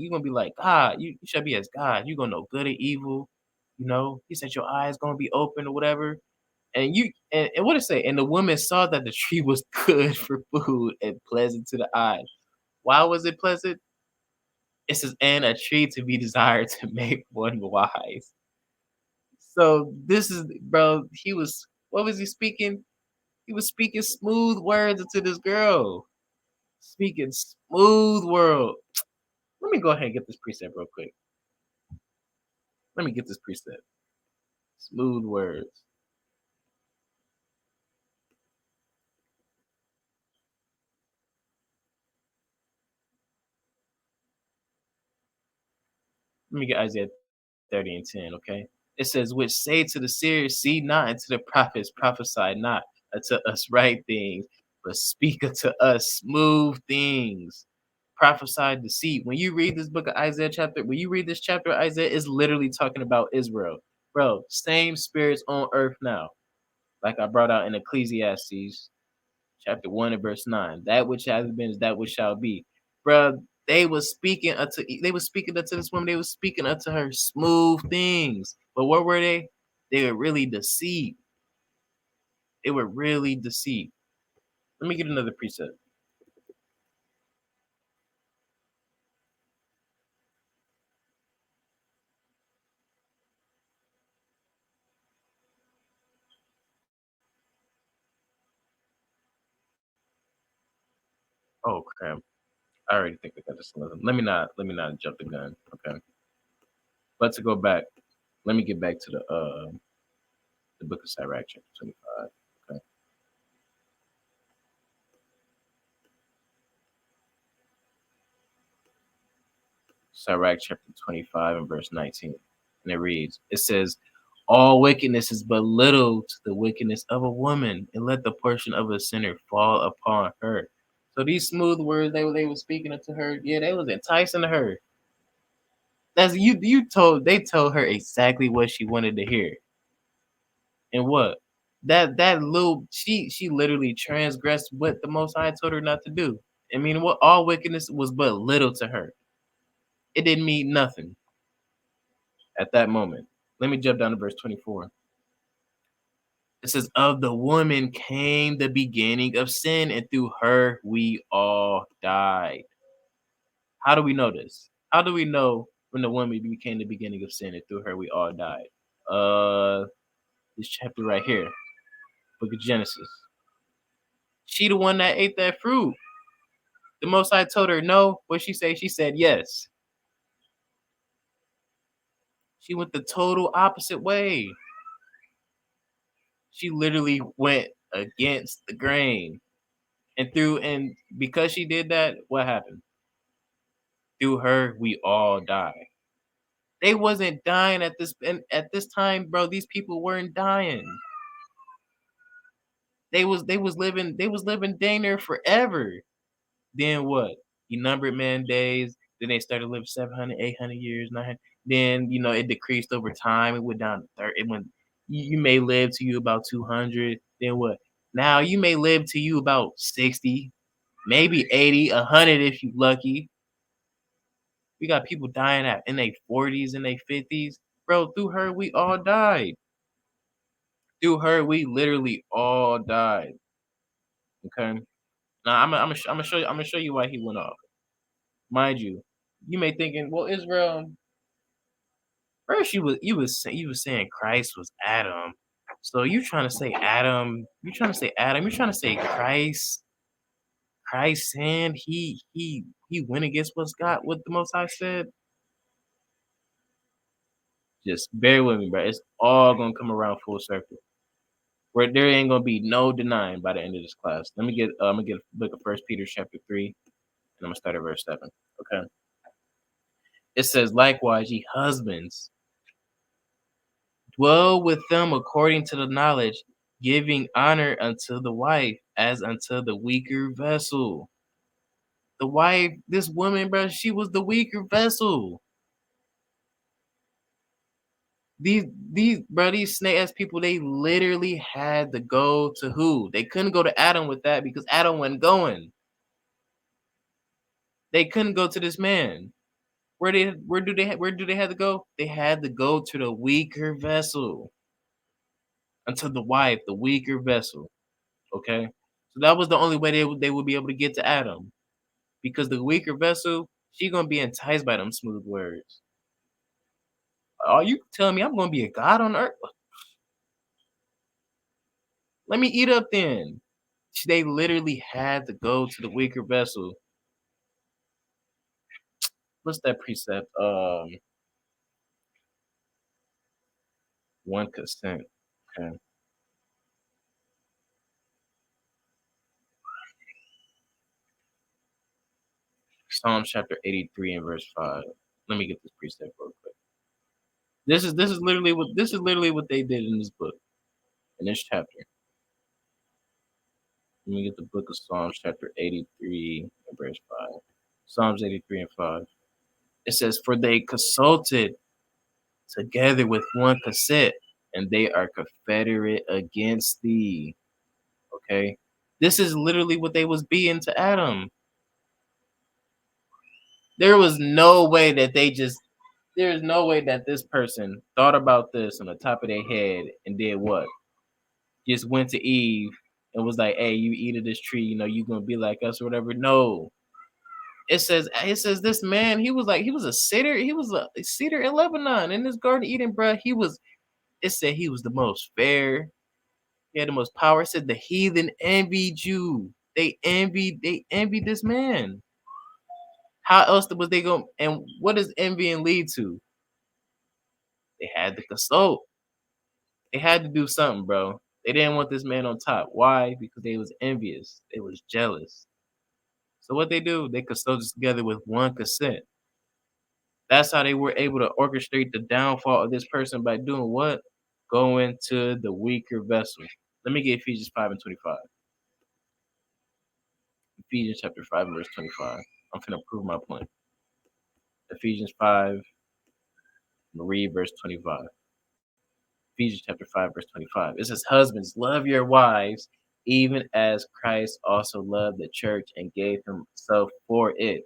God. You shall be as God. You gonna know good and evil. He said your eyes gonna be open or whatever. And what it say? And the woman saw that the tree was good for food and pleasant to the eyes. Why was it pleasant? It says, and a tree to be desired to make one wise. So this is, bro, what was he speaking? He was speaking smooth words to this girl. Speaking smooth world. Let me go ahead and get this precept real quick. Let me get this precept. Smooth words. Let me get Isaiah 30 and 10, okay? It says, which say to the seers, see not, and to the prophets, prophesy not unto us right things, but speak unto us smooth things. Prophesy deceit. When you read this book of Isaiah chapter, when you read this chapter of Isaiah, it's literally talking about Israel. Bro, same spirits on earth now. Like I brought out in Ecclesiastes chapter 1 and verse 9. That which has been is that which shall be. Bruh, they was speaking unto this woman, they was speaking unto her smooth things. But what were they? They were really deceived. They were really deceived. Let me get another precept. Oh crap. I already think I got this one. Let me not jump the gun. Okay. But to go back, let me get back to the book of Syrac chapter 25. Okay. Syrac chapter 25 and verse 19. And it reads, it says, all wickedness is but little to the wickedness of a woman, and let the portion of a sinner fall upon her. So these smooth words they were speaking unto her, yeah, they was enticing her. That's they told her exactly what she wanted to hear. And what? That little she literally transgressed what the Most High told her not to do. I mean, what all wickedness was but little to her. It didn't mean nothing at that moment. Let me jump down to verse 24. It says, of the woman came the beginning of sin, and through her we all died. How do we know this? How do we know when the woman became the beginning of sin, and through her we all died? This chapter right here, book of Genesis. She the one that ate that fruit. The Most High told her no. What she say? She said yes. She went the total opposite way. She literally went against the grain. And because she did that, what happened? Through her, we all die. They wasn't dying at this time, bro. These people weren't dying. They was living dang near forever. Then what? You numbered man days. Then they started living 700, 800 years, 900. Then it decreased over time. It went down to 30. It went. You may live to you about 200. Then what? Now you may live to you about 60, maybe 80, 100 if you lucky. We got people dying in their 40s and their 50s. Bro, through her, we all died. Through her, we literally all died. Okay. Now I'm gonna show you why he went off. Mind you, you may thinking, well, Israel, first you was saying Christ was Adam. So you trying to say Adam? You trying to say Adam? You trying to say Christ? Christ sinned. He went against what the Most High said. Just bear with me, bro. It's all gonna come around full circle. Where there ain't gonna be no denying by the end of this class. I'm gonna get a book of First Peter chapter 3, and I'm gonna start at verse 7. Okay. It says, likewise, ye husbands, dwell with them according to the knowledge, giving honor unto the wife as unto the weaker vessel. The wife, this woman, bro, she was the weaker vessel. These snake ass people, they literally had to go to who? They couldn't go to Adam with that because Adam wasn't going. They couldn't go to this man. Where do they have to go? They had to go to the weaker vessel. Unto the wife, the weaker vessel. Okay? So that was the only way they would be able to get to Adam. Because the weaker vessel, she gonna be enticed by them smooth words. Oh, you telling me I'm gonna be a god on earth? Let me eat up then. They literally had to go to the weaker vessel. What's that precept? One consent. Okay. Psalm chapter 83 and verse 5. Let me get this precept real quick. This is literally what they did in this book, in this chapter. Let me get the book of Psalms chapter 83 and verse 5. Psalms 83 and 5. It says, for they consulted together with one consent, and they are confederate against thee. Okay. This is literally what they was being to Adam. There was no way that there's no way that this person thought about this on the top of their head and did what? Just went to Eve and was like, hey, you eat of this tree, you gonna be like us or whatever. No. It says this man, he was a cedar in Lebanon in this Garden of Eden, bro. It said he was the most fair. He had the most power. It said the heathen envied you. They envied this man. How else was they going? And what does envying lead to? They had to consult. They had to do something, bro. They didn't want this man on top. Why? Because they was envious. They was jealous. So what they do? They consulted together with one consent. That's how they were able to orchestrate the downfall of this person by doing what? Going to the weaker vessel. Let me get Ephesians 5 and 25. Ephesians chapter 5 and verse 25. I'm finna prove my point. Ephesians 5, I'm gonna read verse 25. Ephesians chapter 5, verse 25. It says, husbands, love your wives, even as Christ also loved the church and gave himself for it.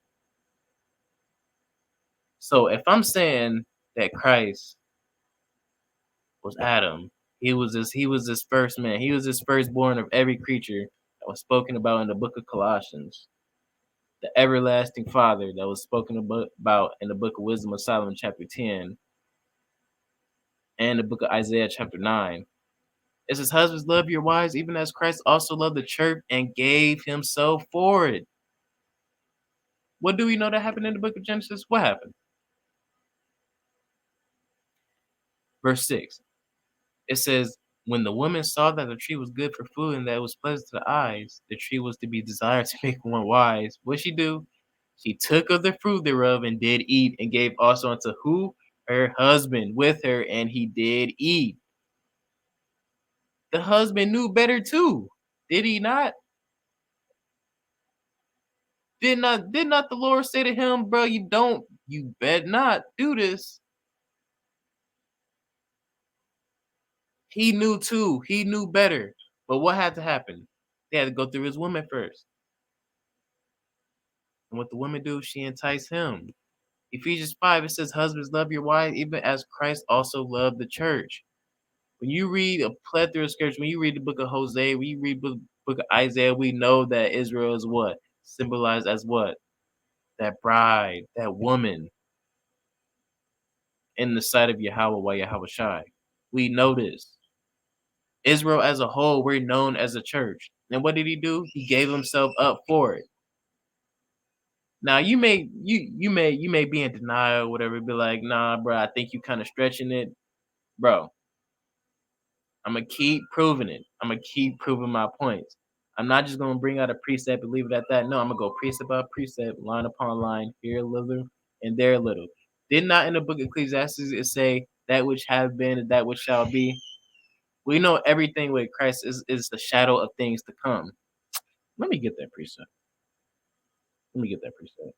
So if I'm saying that Christ was Adam, he was this first man, he was this firstborn of every creature that was spoken about in the book of Colossians, the everlasting father that was spoken about in the book of Wisdom of Solomon chapter 10 and the book of Isaiah chapter 9. It says, husbands, love your wives, even as Christ also loved the church and gave himself for it. What do we know that happened in the book of Genesis? What happened? Verse 6. It says, when the woman saw that the tree was good for food and that it was pleasant to the eyes, the tree was to be desired to make one wise. What'd she do? She took of the fruit thereof and did eat, and gave also unto who? Her husband with her, and he did eat. The husband knew better too. Did he not? Did not the Lord say to him, bro, you bet not do this. He knew too. He knew better. But what had to happen? They had to go through his woman first. And what the woman do? She enticed him. Ephesians 5, it says, husbands, love your wives, even as Christ also loved the church. When you read a plethora of scriptures, when you read the book of Hosea, when you read book of Isaiah, we know that Israel is what? Symbolized as what? That bride, that woman in the sight of Yahweh by Yahweh Shai. We know this. Israel as a whole, we're known as a church. And what did he do? He gave himself up for it. Now you may be in denial, or whatever, be like, nah, bro, I think you kind of stretching it. Bro, I'm gonna keep proving it. I'm gonna keep proving my points. I'm not just gonna bring out a precept and leave it at that. No, I'm gonna go precept by precept, line upon line, here a little and there a little. Did not in the book of Ecclesiastes it say that which have been and that which shall be? We know everything with Christ is the shadow of things to come. Let me get that precept. Let me get that precept.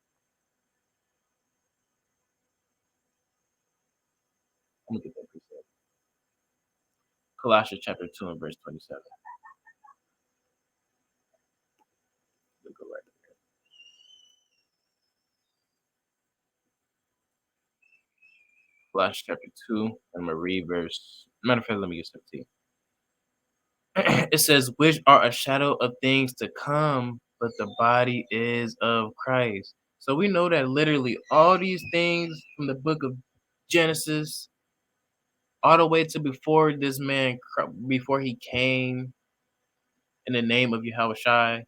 Let me get that precept. Colossians chapter 2 and verse 27. Look go right there. Colossians chapter 2, I'm gonna read verse. Matter of fact, let me get 17. It says, which are a shadow of things to come, but the body is of Christ. So we know that literally all these things from the book of Genesis, all the way to before this man, before he came in the name of Yahweh Shai,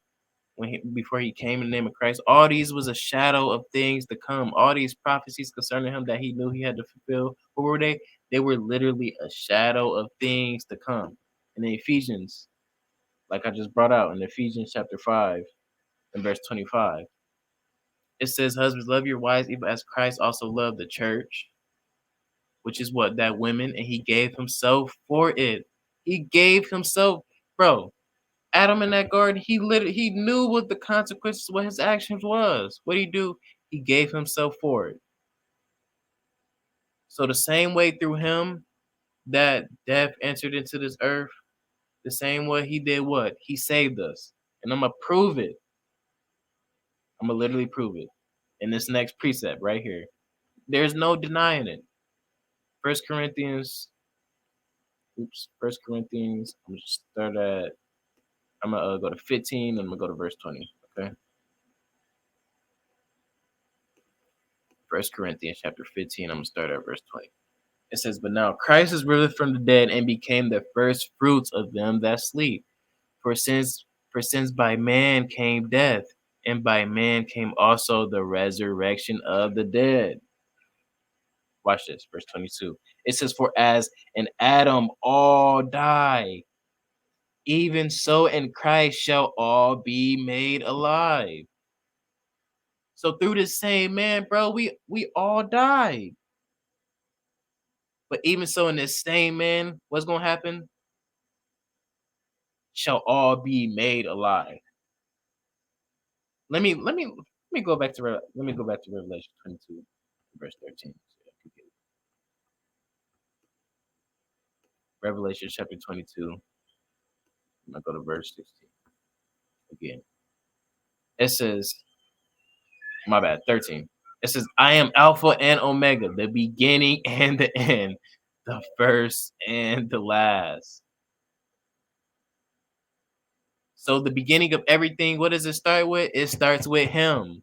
before he came in the name of Christ, all these was a shadow of things to come. All these prophecies concerning him that he knew he had to fulfill, what were they? They were literally a shadow of things to come. In the Ephesians, like I just brought out in Ephesians chapter 5 and verse 25, it says, husbands, love your wives, even as Christ also loved the church, which is what? That women, and he gave himself for it. He gave himself, bro. Adam in that garden, he knew what the consequences, what his actions was. What he do? He gave himself for it. So the same way through him that death entered into this earth, the same way he did what? He saved us. And I'm gonna prove it. I'm gonna literally prove it in this next precept right here. There's no denying it. First Corinthians, First Corinthians. I'm gonna start at. I'm gonna go to 15, and I'm gonna go to verse 20. Okay. First Corinthians chapter 15. I'm gonna start at verse 20. It says, "But now Christ is risen from the dead and became the first fruits of them that sleep. For since by man came death, and by man came also the resurrection of the dead." Watch this, verse 22. It says, "For as in Adam all die, even so in Christ shall all be made alive." So through this same man, bro, we all died. But even so, in this same man, what's gonna happen? Shall all be made alive. Let me go back to Revelation 22, verse 13. Revelation chapter 22. I'm gonna go to verse 16 again. It says, my bad, 13. It says, I am Alpha and Omega, the beginning and the end, the first and the last. So the beginning of everything, what does it start with? It starts with him.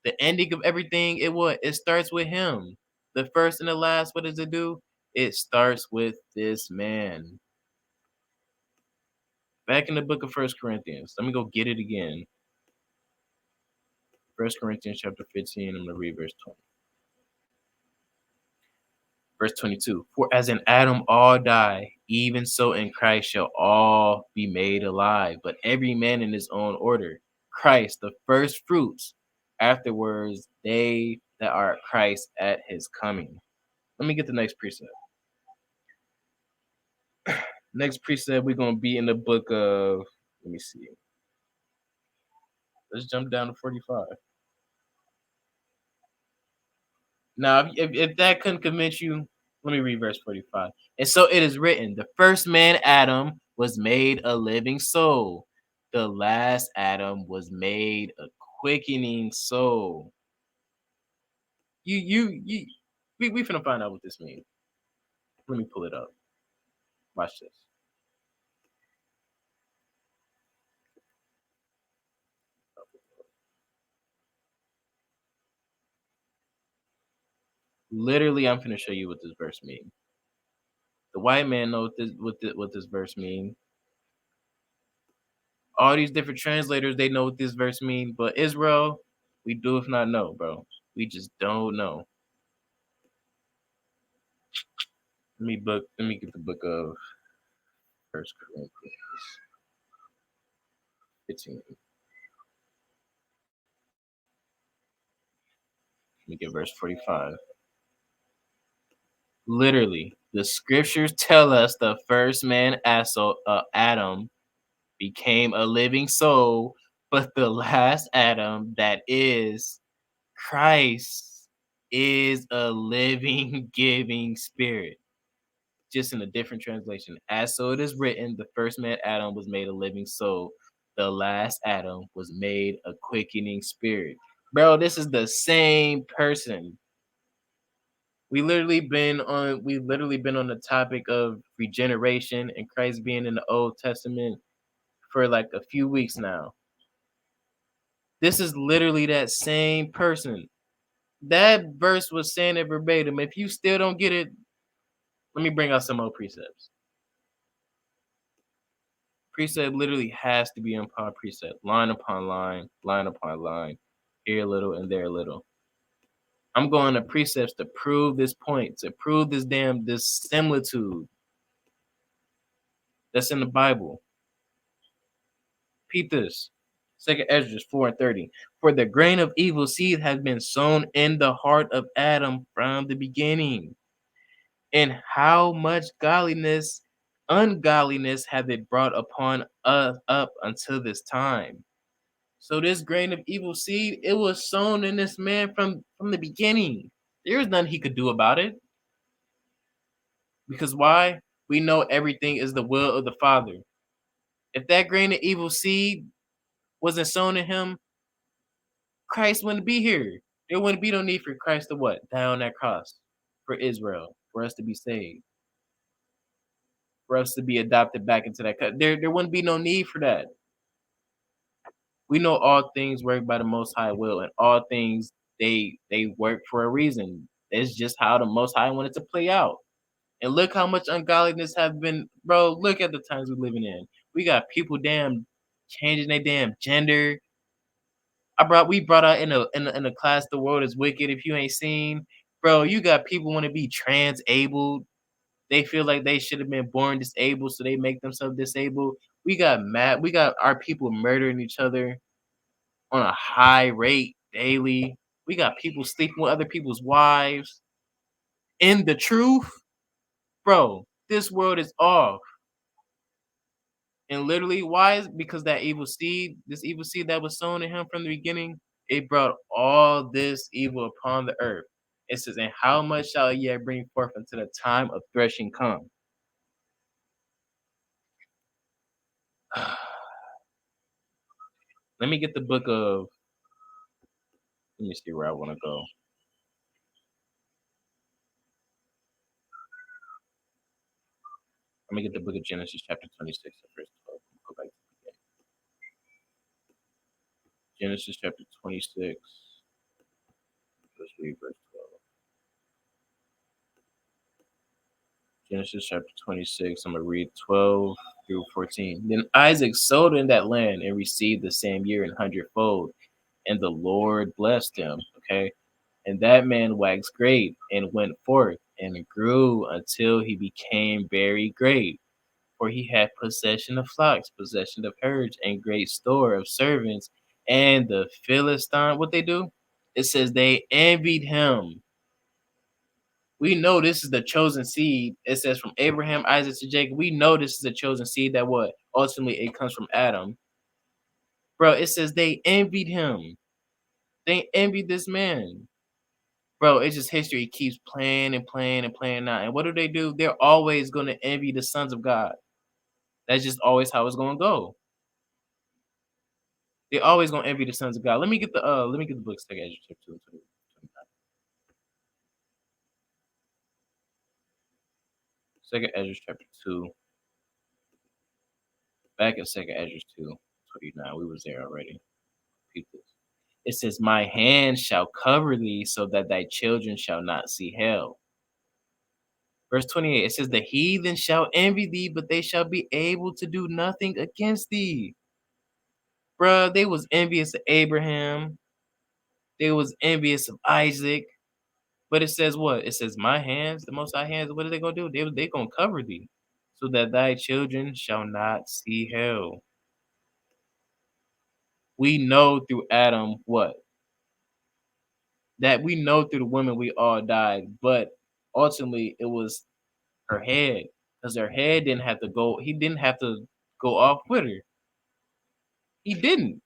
The ending of everything, it what? It starts with him. The first and the last, what does it do? It starts with this man. Back in the book of First Corinthians. Let me go get it again. First Corinthians chapter 15, I'm gonna read verse 20. Verse 22. For as in Adam all die, even so in Christ shall all be made alive, but every man in his own order. Christ, the first fruits, afterwards they that are Christ at his coming. Let me get the next precept. Next precept, we're gonna be in the book of, let me see. Let's jump down to 45. Now, if that couldn't convince you, let me read verse 45. And so it is written, the first man, Adam, was made a living soul. The last Adam was made a quickening soul. We finna find out what this means. Let me pull it up. Watch this. Literally, I'm finna show you what this verse means. The white man knows what this verse means. All these different translators, they know what this verse means, but Israel, we do if not know, bro. We just don't know. Let me get the book of First Corinthians 15. Let me get verse 45. Literally, the scriptures tell us the first man, Adam, became a living soul, but the last Adam, that is Christ, is a living, giving spirit. Just in a different translation. As so it is written, the first man, Adam, was made a living soul. The last Adam was made a quickening spirit. Bro, this is the same person. We literally been on the topic of regeneration and Christ being in the Old Testament for like a few weeks now. This is literally that same person. That verse was saying it verbatim. If you still don't get it, let me bring out some more precepts. Precept literally has to be upon precept, line upon line upon line, here a little and there a little. I'm going to precepts to prove this point, to prove this similitude that's in the Bible. Peep this. Second Ezra 4:30. For the grain of evil seed has been sown in the heart of Adam from the beginning. And how much ungodliness have it brought upon us up until this time? So this grain of evil seed, it was sown in this man from the beginning. There was nothing he could do about it. Because why? We know everything is the will of the Father. If that grain of evil seed wasn't sown in him, Christ wouldn't be here. There wouldn't be no need for Christ to what? Die on that cross for Israel, for us to be saved, for us to be adopted back into that. There wouldn't be no need for that. We know all things work by the Most High will, and all things they work for a reason. It's just how the Most High wanted to play out. And look how much ungodliness have been, bro. Look at the times we're living in. We got people damn changing their damn gender. We brought out in a class, the world is wicked. If you ain't seen, bro, you got people want to be transabled. They feel like they should have been born disabled, so they make themselves disabled. We got our people murdering each other on a high rate. daily. We got people sleeping with other people's wives. In the truth, bro, this world is off. And literally, why is because that evil seed, this evil seed that was sown in him from the beginning, it brought all this evil upon the earth. It says, and how much shall ye bring forth until the time of threshing come? Let me get the book of, let me see where I want to go. Let me get the book of Genesis chapter 26 and verse 12. Go back to the beginning. Genesis chapter 26. Let's read verse 12. Genesis chapter 26. I'm going to read 12 through 14. Then Isaac sowed in that land and received the same year an hundredfold. And the Lord blessed him. Okay. And that man waxed great and went forth and grew until he became very great. For he had possession of flocks, possession of herds, and great store of servants. And the Philistine, what they do? It says they envied him. We know this is the chosen seed. It says from Abraham, Isaac to Jacob. We know this is the chosen seed that what? Ultimately, it comes from Adam. Bro, it says they envied him. They envied this man. Bro, it's just history. It keeps playing and playing and playing out. And what do? They're always going to envy the sons of God. That's just always how it's going to go. They're always going to envy the sons of God. Let me get the book Second Ezra chapter 2 and 29. Second Ezra chapter 2. Back in Second Ezra 2:29. We was there already. Repeat this. It says, my hand shall cover thee so that thy children shall not see hell. Verse 28, it says, the heathen shall envy thee, but they shall be able to do nothing against thee. Bruh, they was envious of Abraham. They was envious of Isaac. But it says what? It says, my hands, the Most High hands, what are they going to do? They going to cover thee so that thy children shall not see hell. We know through Adam what? That we know through the women we all died, but ultimately it was her head, because her head didn't have to go. He didn't have to go off with her. He didn't.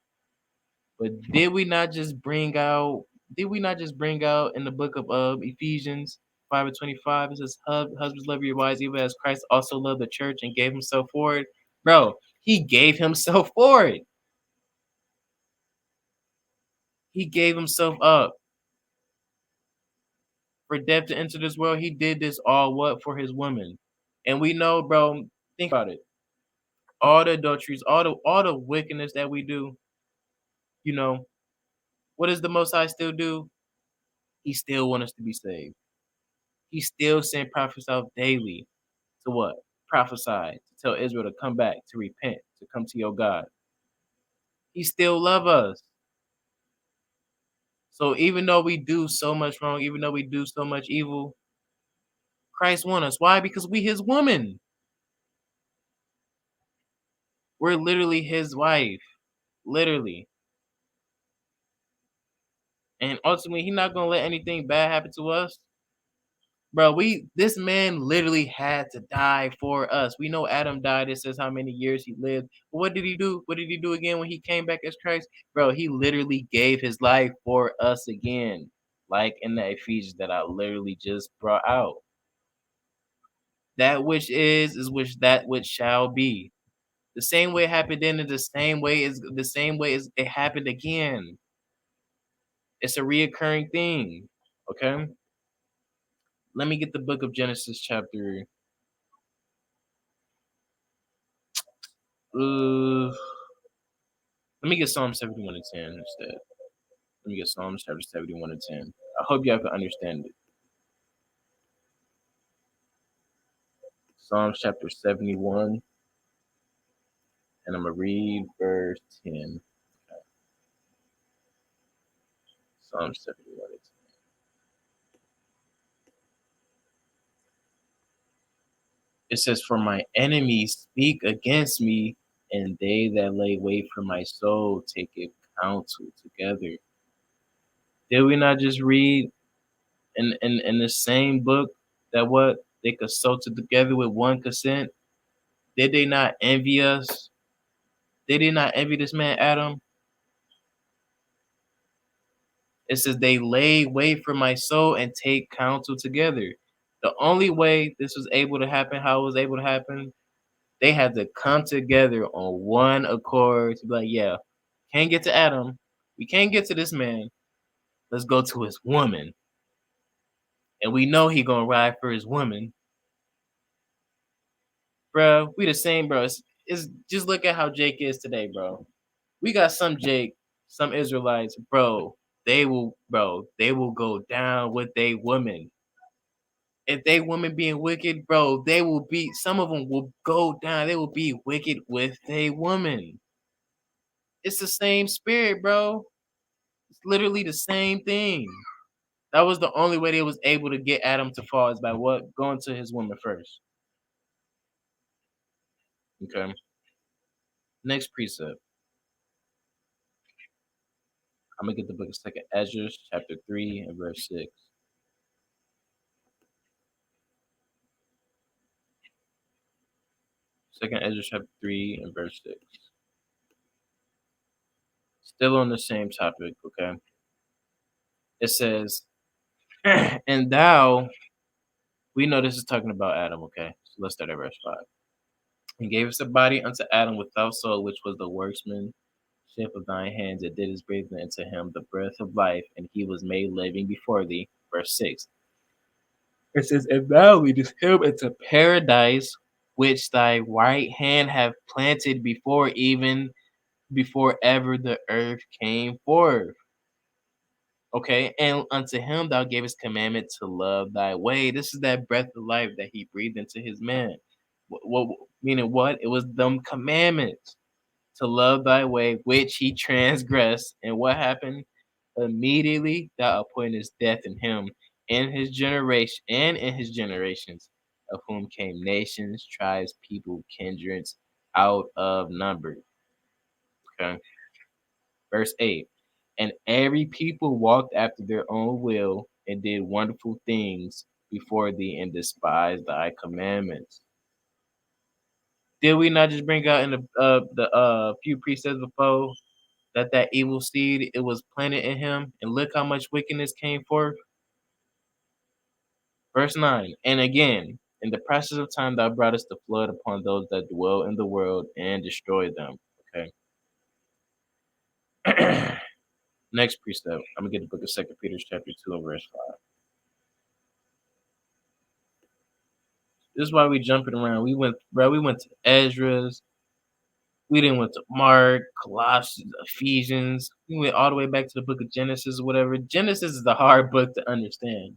But did we not just bring out? Did we not just bring out in the book of Ephesians 5:25? It says, "Husbands, love your wives, even as Christ also loved the church and gave himself for it." Bro, he gave himself for it. He gave himself up for death to enter this world. He did this all what for his women, and we know, bro. Think about it. All the adulteries, all the wickedness that we do, you know, what does the Most High still do? He still want us to be saved. He still sent prophets out daily to what? Prophesy, to tell Israel to come back, to repent, to come to your God. He still love us. So even though we do so much wrong, even though we do so much evil, Christ want us. Why? Because we his woman. We're literally his wife. Literally. And ultimately, he's not gonna let anything bad happen to us. Bro, this man literally had to die for us. We know Adam died. It says how many years he lived. But what did he do? What did he do again when he came back as Christ? Bro, he literally gave his life for us again. Like in the Ephesians that I literally just brought out. That which is which that which shall be. The same way it happened then, and the same way as it happened again. It's a reoccurring thing. Okay. Let me get the book of Genesis chapter. Uh, Let me get Psalm 71 and 10 instead. Let me get Psalms chapter 71 and 10. I hope y'all can understand it. Psalms chapter 71, and I'm going to read verse 10. Okay. Psalms 71 and 10. It says, for my enemies speak against me, and they that lay wait for my soul take it counsel together. Did we not just read in the same book that what they consulted together with one consent? Did they not envy us? They did not envy this man Adam. It says they lay wait for my soul and take counsel together. The only way this was able to happen, how it was able to happen, they had to come together on one accord to be like, yeah, can't get to Adam. We can't get to this man. Let's go to his woman. And we know he gonna ride for his woman. Bro, we the same, bro. It's just look at how Jake is today, bro. We got some Jake, some Israelites, they will go down with they women. If they women being wicked, bro, they will be, some of them will go down. They will be wicked with they woman. It's the same spirit, bro. It's literally the same thing. That was the only way they was able to get Adam to fall is by what? Going to his woman first. Okay. Next precept. I'm gonna get the book of Second Ezra, chapter 3 and verse 6. Second Ezra chapter 3 and verse 6. Still on the same topic, okay? It says, and thou, we know this is talking about Adam, okay? So let's start at verse 5. And gave us a body unto Adam without soul, which was the workmanship of thine hands, that did his breathing into him the breath of life, and he was made living before thee. Verse 6. It says, and thou leadest him into paradise, which thy right hand have planted before ever the earth came forth. Okay, and unto him thou gavest commandment to love thy way. This is that breath of life that he breathed into his man. What meaning what? It was them commandments to love thy way, which he transgressed. And what happened? Immediately thou appointest death in him, in his generation, and in his generations, of whom came nations, tribes, people, kindreds, out of number. Okay. Verse 8. And every people walked after their own will and did wonderful things before thee and despised thy commandments. Did we not just bring out in the few precepts before that evil seed, it was planted in him, and look how much wickedness came forth? Verse 9. And again, in the process of time thou broughtest the flood upon those that dwell in the world and destroy them. Okay. Next precept. I'm gonna get the book of Second Peter chapter 2 and verse 5. This is why we jumping around. We went to Ezra's. We then went to Mark, Colossians, Ephesians. We went all the way back to the book of Genesis or whatever. Genesis is the hard book to understand.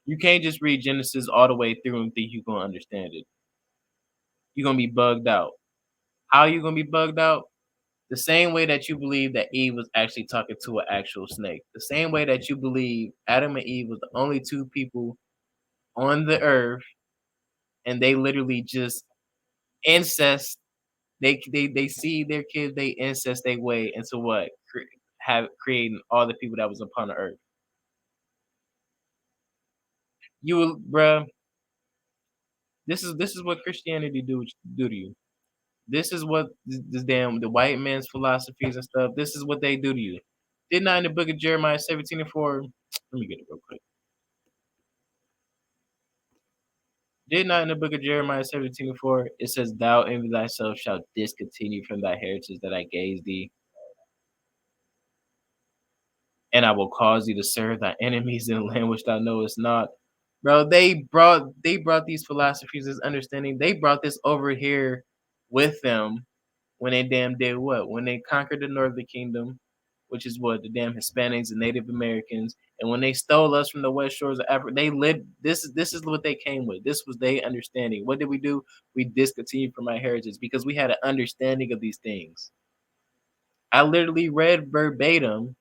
You can't just read Genesis all the way through and think you're gonna understand it. You're gonna be bugged out. How are you gonna be bugged out? The same way that you believe that Eve was actually talking to an actual snake. The same way that you believe Adam and Eve was the only two people on the earth, and they literally just incest. They see their kids, they incest their way into what? Have creating all the people that was upon the earth. You will, bruh, this is what Christianity do to you. This is what this damn the white man's philosophies and stuff. This is what they do to you. Did not in the book of Jeremiah 17 and 4. Let me get it real quick. Did not in the book of Jeremiah 17 and 4, it says, thou envy thyself shalt discontinue from thy heritage that I gave thee, and I will cause thee to serve thy enemies in the land which thou knowest not. Bro, they brought these philosophies, this understanding. They brought this over here with them when they damn did what? When they conquered the northern kingdom, which is what the damn Hispanics and Native Americans, and when they stole us from the west shores of Africa, they lived. This is what they came with. This was their understanding. What did we do? We discontinued from our heritage because we had an understanding of these things. I literally read verbatim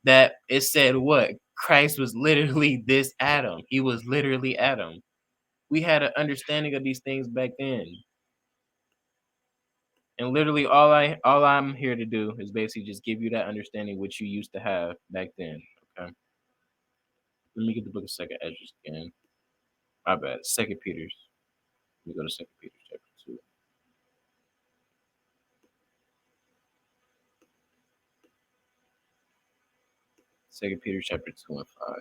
that it said what? Christ was literally this Adam. He was literally Adam. We had an understanding of these things back then. And literally all I'm here to do is basically just give you that understanding which you used to have back then. Okay. Let me get the book of Second Ezra again. My bad. Second Peter's. Let me go to Second Peter chapter 2. Second Peter chapter 2 and 5.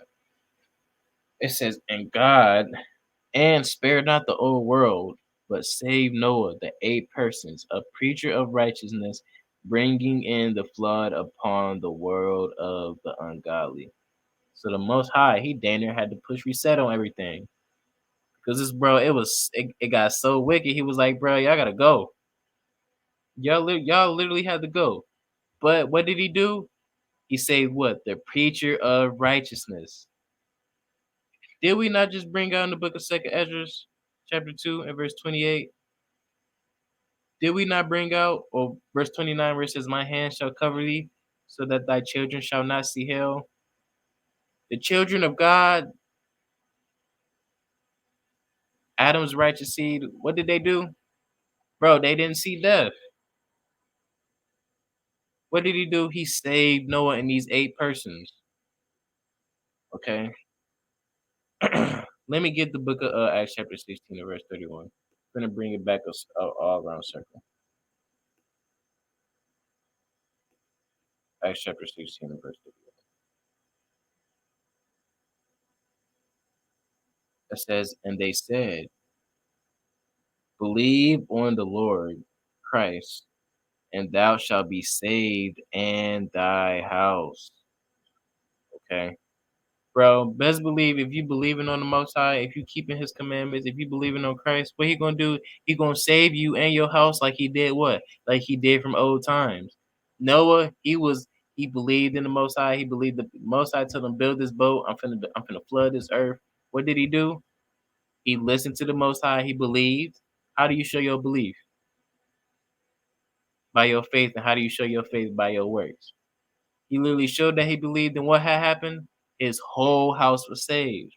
It says, and God and spared not the old world, but saved Noah, the 8 persons, a preacher of righteousness, bringing in the flood upon the world of the ungodly. So the Most High, he damn near had to push reset on everything. Because this, bro, it got so wicked. He was like, bro, y'all gotta go. Y'all literally had to go. But what did he do? He saved what? The preacher of righteousness. Did we not just bring out in the book of Second Ezra, chapter 2 and verse 28? Did we not bring out, or verse 29, where it says, my hand shall cover thee, so that thy children shall not see hell? The children of God, Adam's righteous seed, what did they do? Bro, they didn't see death. What did he do? He saved Noah and these 8 persons. Okay. Let me get the book of Acts chapter 16 and verse 31. I'm going to bring it back all around circle. Acts chapter 16 and verse 31. It says, and they said, believe on the Lord Christ, and thou shalt be saved and thy house. Okay. Bro, best believe if you believing on the Most High, if you keeping His commandments, if you believing on Christ, what He gonna do? He gonna save you and your house like He did what? Like He did from old times. Noah, he believed in the Most High. He believed the Most High told him build this boat. I'm finna flood this earth. What did he do? He listened to the Most High. He believed. How do you show your belief? By your faith. And how do you show your faith? By your works. He literally showed that he believed, and what had happened? His whole house was saved.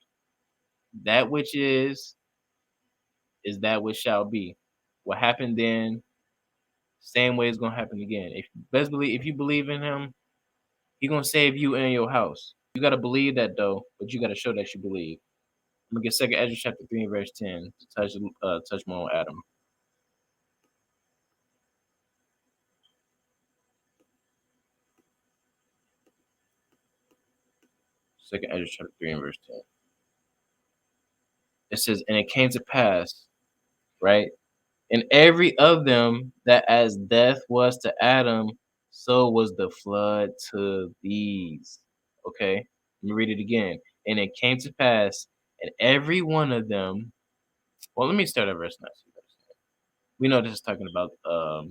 That which is that which shall be. What happened then, same way is gonna happen again. If you believe in him, he gonna save you and your house. You gotta believe that though, but you gotta show that you believe. I'm gonna get Second Ezra chapter 3 verse 10 to touch more on Adam. Second Ezra chapter 3 and verse 10. It says, and it came to pass, right? And every of them that as death was to Adam, so was the flood to these. Okay, let me read it again. And it came to pass, and every one of them. Well, let me start at verse 9. We know this is talking about. Well,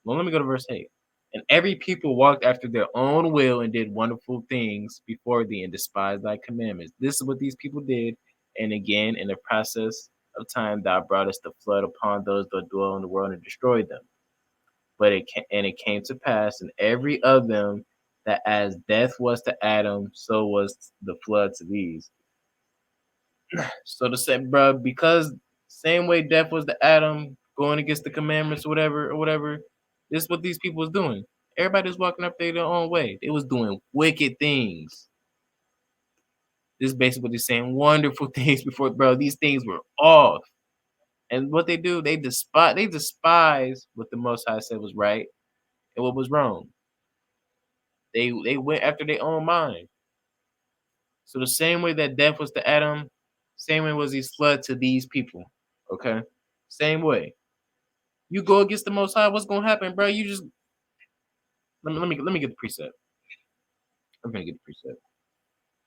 let me go to verse 8. And every people walked after their own will and did wonderful things before thee and despised thy commandments. This is what these people did. And again, in the process of time, thou broughtest the flood upon those that dwell in the world and destroyed them. But it came to pass, and every of them that as death was to Adam, so was the flood to these. So the same, bro, because same way death was to Adam, going against the commandments, or whatever. This is what these people was doing. Everybody was walking up their own way. They was doing wicked things. This is basically what they're saying. Wonderful things before, bro. These things were off. And what they do, they despise what the Most High said was right and what was wrong. They went after their own mind. So the same way that death was to Adam, same way was these flood to these people. Okay? Same way. You go against the Most High, what's gonna happen, bro? You just let me get the precept. I'm gonna get the precept.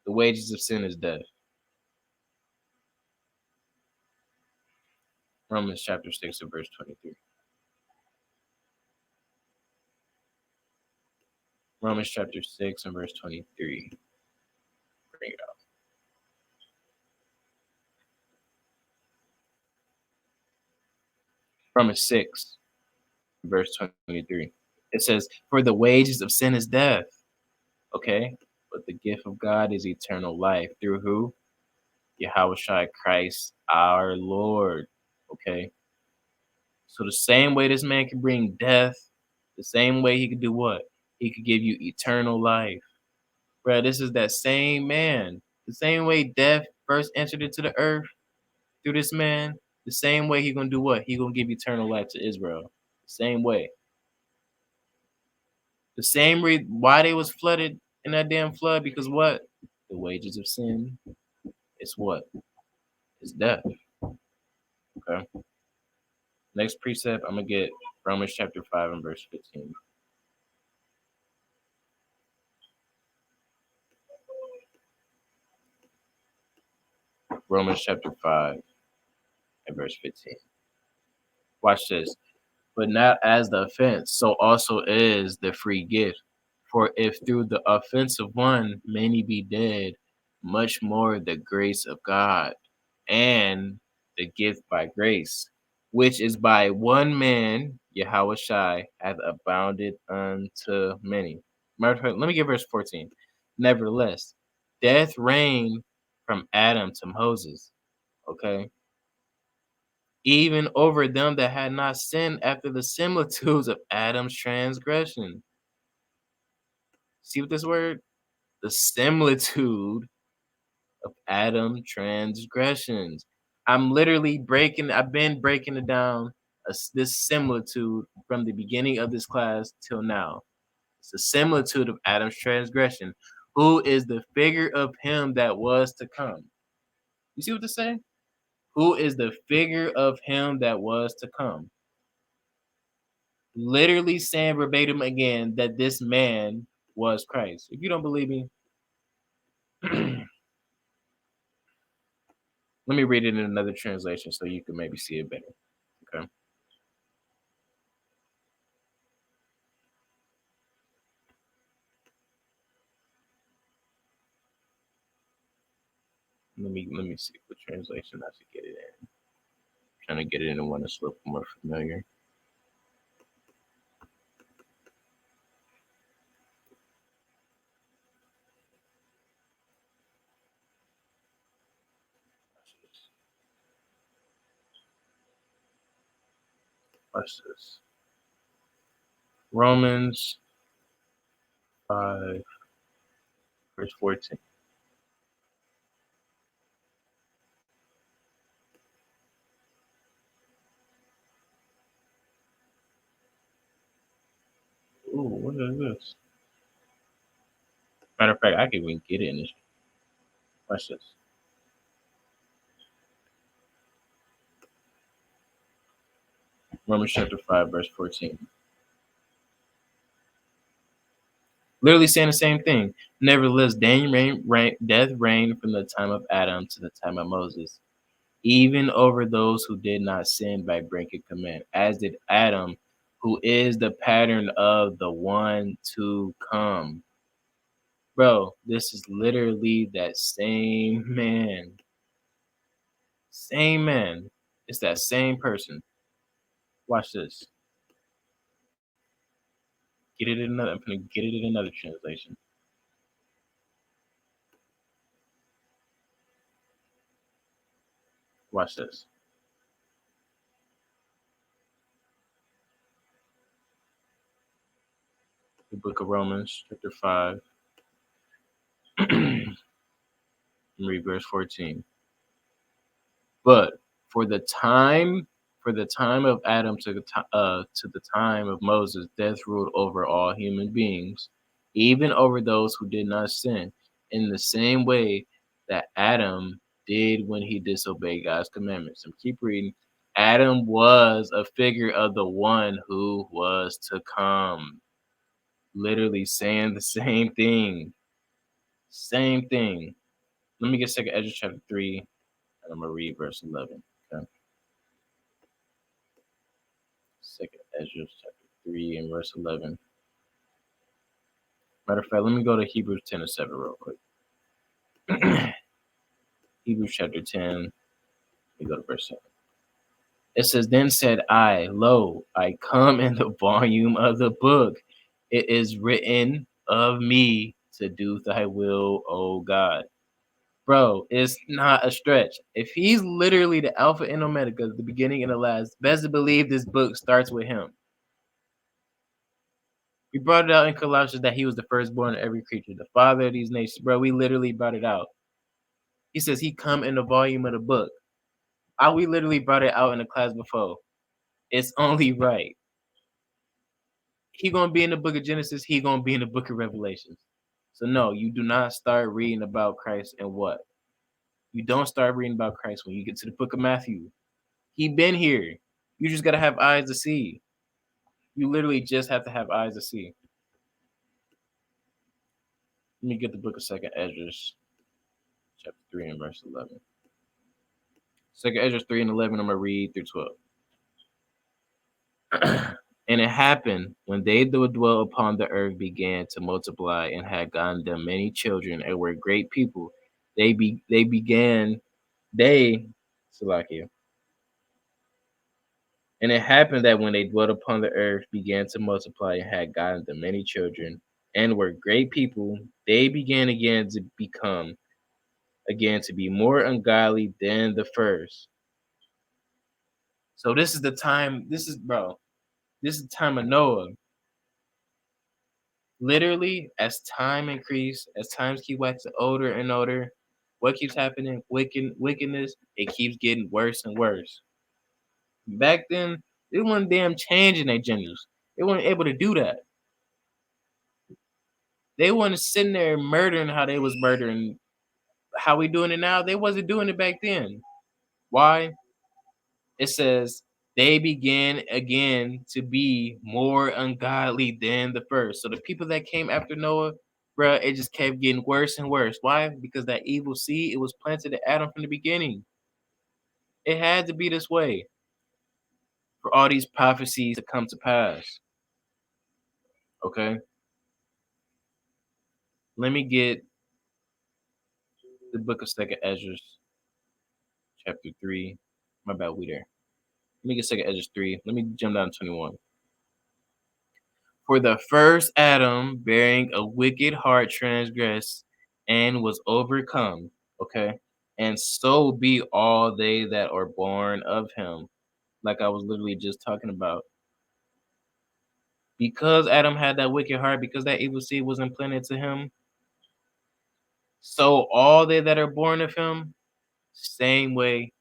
The wages of sin is death. Romans chapter 6 and verse 23. Romans chapter 6 and verse 23. Bring it out. Romans 6, verse 23. It says, for the wages of sin is death. Okay? But the gift of God is eternal life. Through who? Yahweh Shai Christ our Lord. Okay? So the same way this man can bring death, the same way he could do what? He could give you eternal life. Bruh, this is that same man. The same way death first entered into the earth through this man, the same way he gonna do what? He gonna give eternal life to Israel. The same way. The same why they was flooded in that damn flood, because what? The wages of sin is what? It's death. Okay. Next precept, I'm gonna get Romans chapter 5 and verse 15. Romans chapter 5 and verse 15. Watch this. But not as the offense, so also is the free gift. For if through the offense of one many be dead, much more the grace of God and the gift by grace, which is by one man, Yahushua, hath abounded unto many. Matter of fact, let me get verse 14. Nevertheless, death reigned from Adam to Moses. Okay, even over them that had not sinned after the similitudes of Adam's transgression. See what this word? The similitude of Adam transgressions. I've been breaking it down, this similitude from the beginning of this class till now. It's the similitude of Adam's transgression, who is the figure of him that was to come. You see what this say? Who is the figure of him that was to come? Literally saying verbatim again that this man was Christ. If you don't believe me, let me read it in another translation so you can maybe see it better. Okay. Let me see what translation I should get it in. I'm trying to get it in one that's a little more familiar. Watch this. Romans 5, verse 14. Ooh, what is this? Matter of fact, I can even get it in this. Watch this. Romans chapter 5, verse 14. Literally saying the same thing. Nevertheless, death reigned from the time of Adam to the time of Moses, even over those who did not sin by breaking command, as did Adam, who is the pattern of the one to come. Bro, this is literally that same man. Same man. It's that same person. Watch this. I'm gonna get it in another translation. Watch this. The book of Romans, chapter 5. Read verse 14. But for the time of Adam to the time of Moses, death ruled over all human beings, even over those who did not sin, in the same way that Adam did when he disobeyed God's commandments. And keep reading. Adam was a figure of the one who was to come. Literally saying the same thing. Same thing. Let me get second Ezra chapter 3, and I'm gonna read verse 11. Okay. Second Ezra chapter 3 and verse 11. Matter of fact, let me go to Hebrews 10 and 7 real quick. Hebrews chapter 10, let me go to verse 7. It says, Then said I, Lo, I come in the volume of the book. It is written of me to do thy will, O God. Bro, it's not a stretch. If he's literally the Alpha and Omega, the beginning and the last, best to believe this book starts with him. We brought it out in Colossians that he was the firstborn of every creature, the father of these nations. Bro, we literally brought it out. He says he come in the volume of the book. We literally brought it out in the class before. It's only right. He gonna be in the book of Genesis. He gonna be in the book of Revelations. So no, you do not start reading about Christ and what? You don't start reading about Christ when you get to the book of Matthew. He been here. You just gotta have eyes to see. You literally just have to have eyes to see. Let me get the book of Second Ezra, chapter 3 and verse 11. Second Ezra 3 and 11, I'm gonna read through 12. And it happened when they that dwell upon the earth began to multiply and had gotten them many children and were great people. Salakia. And it happened that when they dwelt upon the earth began to multiply and had gotten them many children and were great people, they began again to be more ungodly than the first. So this is the time, this is the time of Noah. Literally, as time increased, as times keep waxing older and older, what keeps happening? Wickedness, it keeps getting worse and worse. Back then, they weren't damn changing their genders. They weren't able to do that. They weren't sitting there murdering how they was murdering. How we doing it now? They wasn't doing it back then. Why? It says they began again to be more ungodly than the first. So the people that came after Noah, bruh, it just kept getting worse and worse. Why? Because that evil seed, it was planted in Adam from the beginning. It had to be this way for all these prophecies to come to pass. Okay? Let me get the book of Second Ezra, chapter 3. My bad, we there. Let me get Second Ezra 3. Let me jump down to 21. For the first Adam, bearing a wicked heart, transgressed and was overcome. Okay. And so be all they that are born of him. Like I was literally just talking about. Because Adam had that wicked heart, because that evil seed was implanted to him, so all they that are born of him, same way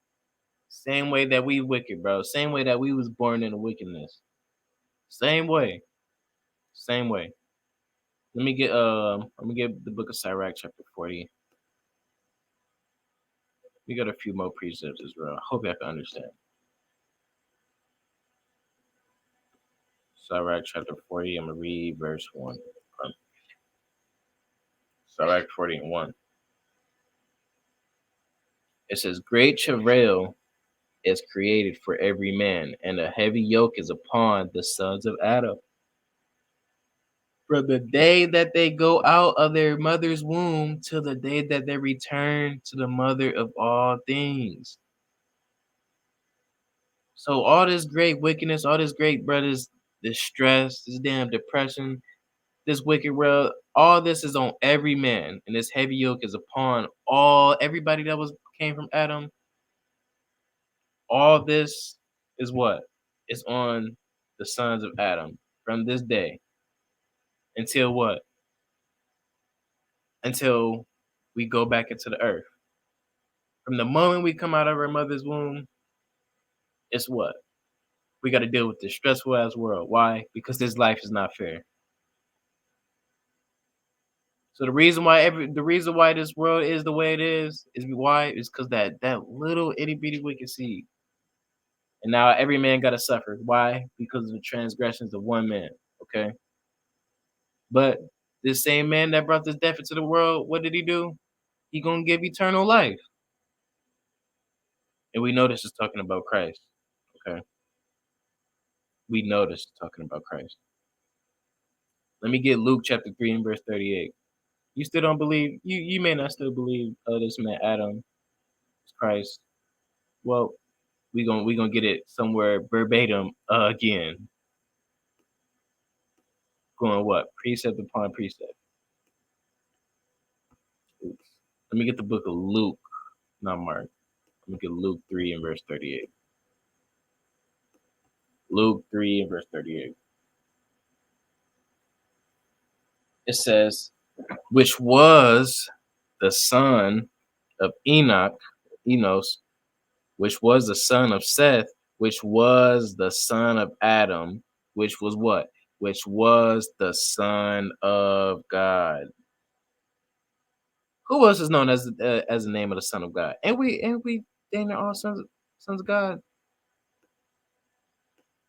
that we wicked, bro. Same way that we was born in wickedness. Same way. Same way. Let me get the book of Syrac, chapter 40. We got a few more precepts as well. I hope you can understand. Syrac chapter 40, I'm gonna read verse 1. Syrac 40 and 1. It says, great travail is created for every man, and a heavy yoke is upon the sons of Adam. From the day that they go out of their mother's womb till the day that they return to the mother of all things. So all this great wickedness, all this great brothers, this stress, this damn depression, this wicked world, all this is on every man, and this heavy yoke is upon everybody that came from Adam. All this is what? It's on the sons of Adam from this day until what? Until we go back into the earth. From the moment we come out of our mother's womb, it's what? We got to deal with this stressful ass world. Why? Because this life is not fair. So the reason why this world is the way it is why? Is because that little itty bitty wicked seed. And now every man got to suffer. Why? Because of the transgressions of one man. Okay. But this same man that brought this death into the world, what did he do? He gonna give eternal life. And we know this is talking about Christ. Okay. We know this is talking about Christ. Let me get Luke chapter 3 and verse 38. You still don't believe, you may not still believe this man Adam is Christ. Well, we gonna get it somewhere verbatim again. Going what? Precept upon precept. Oops. Let me get the book of Luke, not Mark. Let me get Luke 3 and verse 38. Luke 3 and verse 38. It says, which was the son of Enos, which was the son of Seth, which was the son of Adam, which was what? Which was the son of God. Who else is known as the name of the Son of God? And we dang near all sons of God.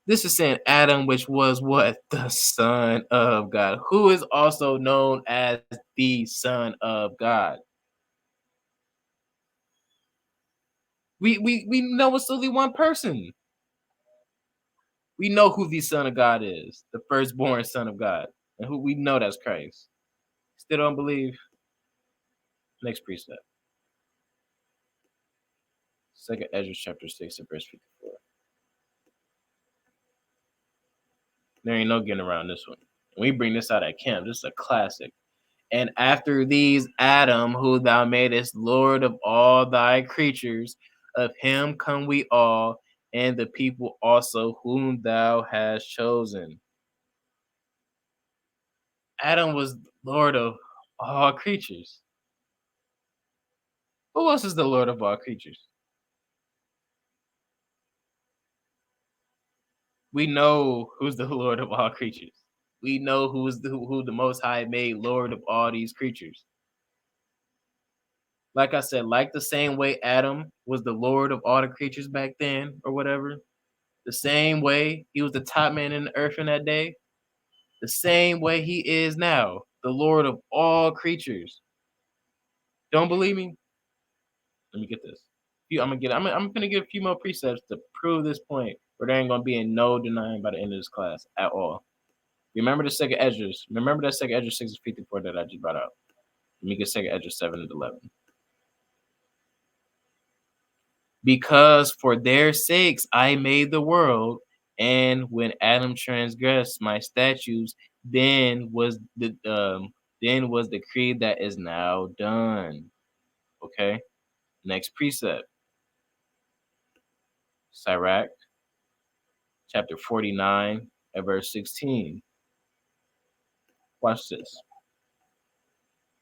This is saying Adam, which was what? The Son of God, who is also known as the Son of God. We know it's only one person. We know who the Son of God is, the firstborn Son of God, and who we know that's Christ. Still don't believe? Next precept. Second Ezra chapter 6 and verse 54. There ain't no getting around this one. We bring this out at camp. This is a classic. And after these, Adam, who thou madest Lord of all thy creatures, of him come we all, and the people also whom thou hast chosen. Adam was Lord of all creatures. Who else is the Lord of all creatures? We know who's the Lord of all creatures. We know who the Most High made Lord of all these creatures. Like I said, like the same way Adam was the Lord of all the creatures back then, or whatever, the same way he was the top man in the earth in that day, the same way he is now, the Lord of all creatures. Don't believe me? Let me get this. I'm gonna get a few more precepts to prove this point, where there ain't gonna be no denying by the end of this class at all. Remember the second Esdras. Remember that second Esdras 6:54 that I just brought up. Let me get second Esdras 7 and 11. Because for their sakes I made the world, and when Adam transgressed my statutes, then was the creed that is now done. Okay. Next precept. Syrac chapter 49 and verse 16. Watch this.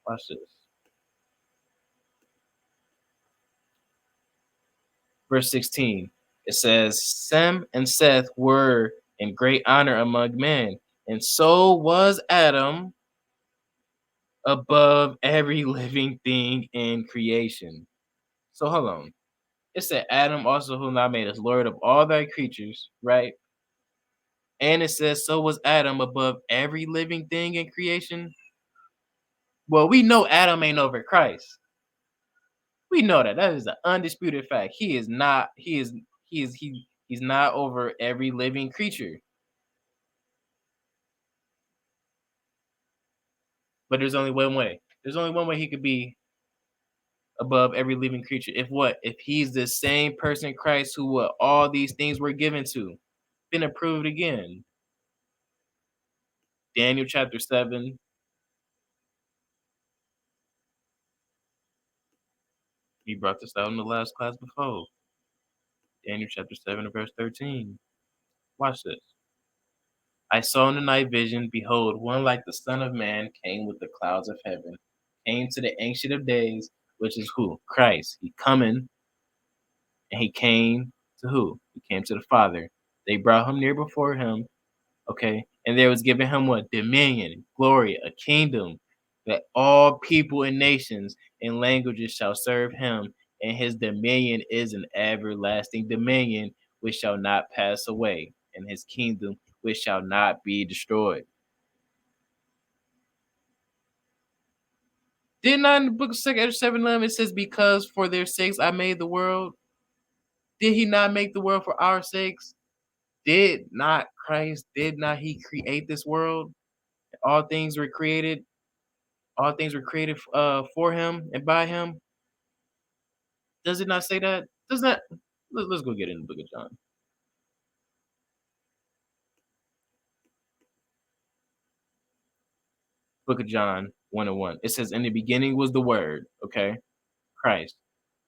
Watch this. Verse 16. It says, Sem and Seth were in great honor among men, and so was Adam above every living thing in creation. So hold on. It said Adam also whom thou madest Lord of all thy creatures, right? And it says, so was Adam above every living thing in creation. Well, we know Adam ain't over Christ. We know that. That is an undisputed fact. He's not over every living creature. But there's only one way. There's only one way he could be above every living creature. If what? If he's the same person Christ who what all these things were given to. Been approved again. Daniel chapter 7. We brought this out in the last class before. Daniel chapter 7 and verse 13. Watch this. I saw in the night vision, behold, one like the Son of Man came with the clouds of heaven, came to the Ancient of Days, which is who? Christ. He coming, and he came to who? He came to the Father. They brought him near before him, okay? And there was given him what? Dominion, glory, a kingdom, that all people and nations and languages shall serve him, and his dominion is an everlasting dominion which shall not pass away, and his kingdom which shall not be destroyed. Did not in the book of 2 7:11 it says, because for their sakes I made the world? Did he not make the world for our sakes? Did not he create this world? All things were created. All things were created for him and by him. Does it not say that? Does that? Let's go get in the book of John. Book of John 1 and 1. It says, in the beginning was the word. Okay. Christ.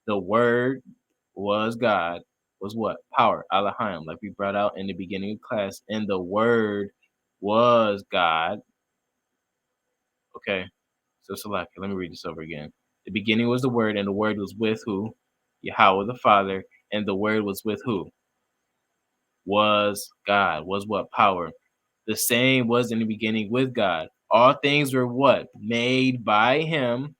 The Word was God, was what? Power, Elohim, like we brought out in the beginning of class. And the Word was God. Okay, so select. Let me read this over again. The beginning was the Word, and the Word was with who? Yahweh the Father, and the Word was with who? Was God. Was what? Power. The same was in the beginning with God. All things were what? Made by him.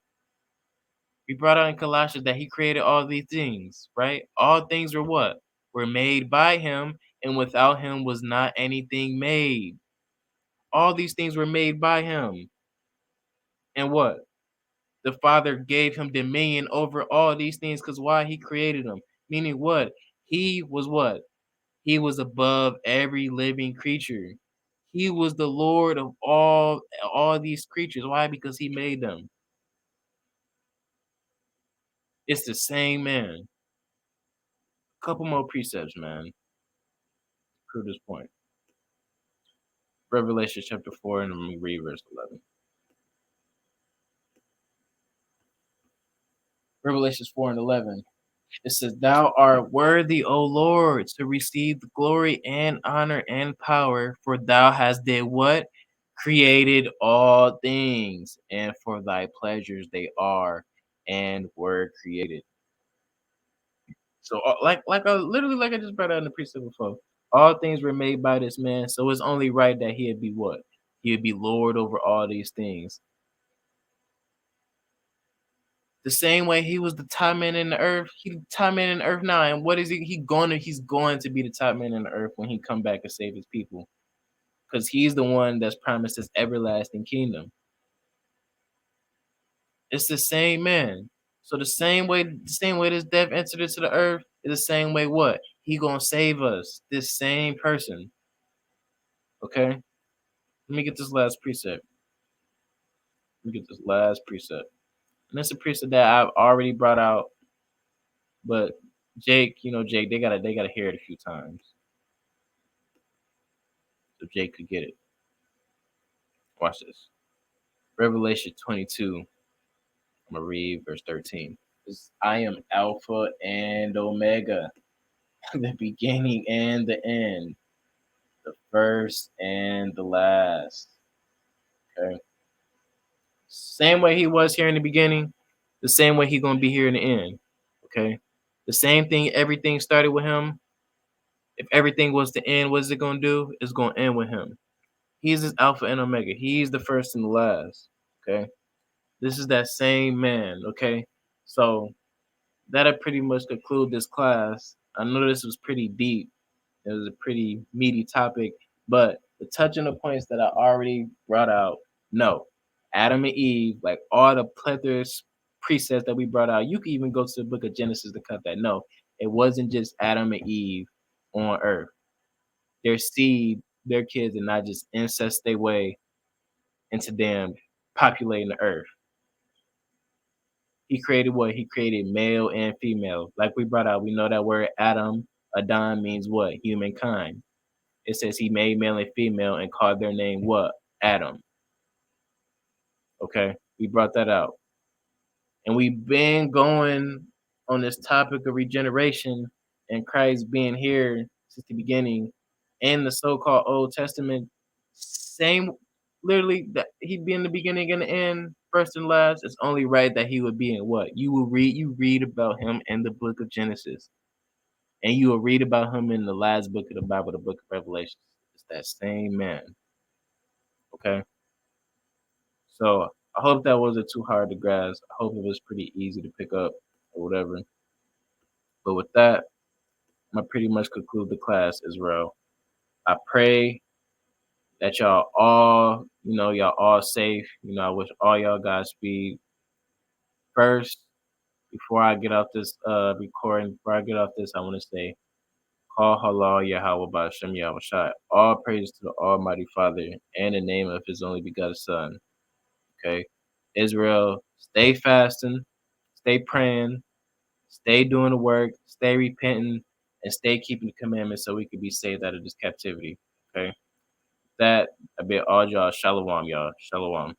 We brought out in Colossians that he created all these things, right? All things were what? Were made by him, and without him was not anything made. All these things were made by him. And what? The Father gave him dominion over all these things because why? He created them. Meaning what? He was what? He was above every living creature. He was the Lord of all these creatures. Why? Because he made them. It's the same man. Couple more precepts, man. Prove this point. Revelation chapter 4, and I'm going to read verse 11. Revelations 4 and 11. It says, Thou art worthy, O Lord, to receive the glory and honor and power, for thou hast did what? Created all things, and for thy pleasures they are and were created. So, literally, like I just brought out in the precept before, all things were made by this man. So it's only right that he'd be what? He'd be Lord over all these things. The same way he was the top man in the earth, he the top man in the earth now. And what is he? He's going to be the top man in the earth when he come back and save his people, because he's the one that's promised this everlasting kingdom. It's the same man. So the same way this death entered into the earth is the same way what? He gonna save us. This same person. Okay? Let me get this last precept. Let me get this last precept. And it's a precept that I've already brought out, but Jake, they gotta hear it a few times. So Jake could get it. Watch this. Revelation 22. I'm gonna read verse 13. I am Alpha and Omega, the beginning and the end, the first and the last. Okay. Same way he was here in the beginning, the same way he gonna be here in the end. Okay. The same thing, everything started with him. If everything was to end, what is it gonna do? It's gonna end with him. He's his Alpha and Omega. He's the first and the last. Okay. This is that same man. Okay. So that'll pretty much conclude this class. I know this was pretty deep. It was a pretty meaty topic, but the touching the points that I already brought out, no. Adam and Eve, like all the plethora precepts that we brought out, you can even go to the book of Genesis to cut that. No, it wasn't just Adam and Eve on earth. Their seed, their kids, and not just incest their way into them populating the earth. He created what? He created male and female. Like we brought out, we know that word Adam means what? Humankind. It says he made male and female and called their name what? Adam. Okay, we brought that out. And we've been going on this topic of regeneration and Christ being here since the beginning in the so-called Old Testament. Same, literally, that he'd be in the beginning and the end, first and last. It's only right that he would be in what? You read about him in the book of Genesis. And you will read about him in the last book of the Bible, the book of Revelation. It's that same man. Okay? So I hope that wasn't too hard to grasp. I hope it was pretty easy to pick up or whatever. But with that, I'm gonna pretty much conclude the class, Israel. I pray that y'all all safe. I wish all y'all Godspeed. First, before I get off this recording, before I get off this, I want to say, Call halal Yahweh Ba'Shem Yahweh Shai. All praise to the Almighty Father and the name of His only begotten Son. Okay, Israel, stay fasting, stay praying, stay doing the work, stay repenting, and stay keeping the commandments so we can be saved out of this captivity. Okay, that I bid all y'all shalom, y'all shalom.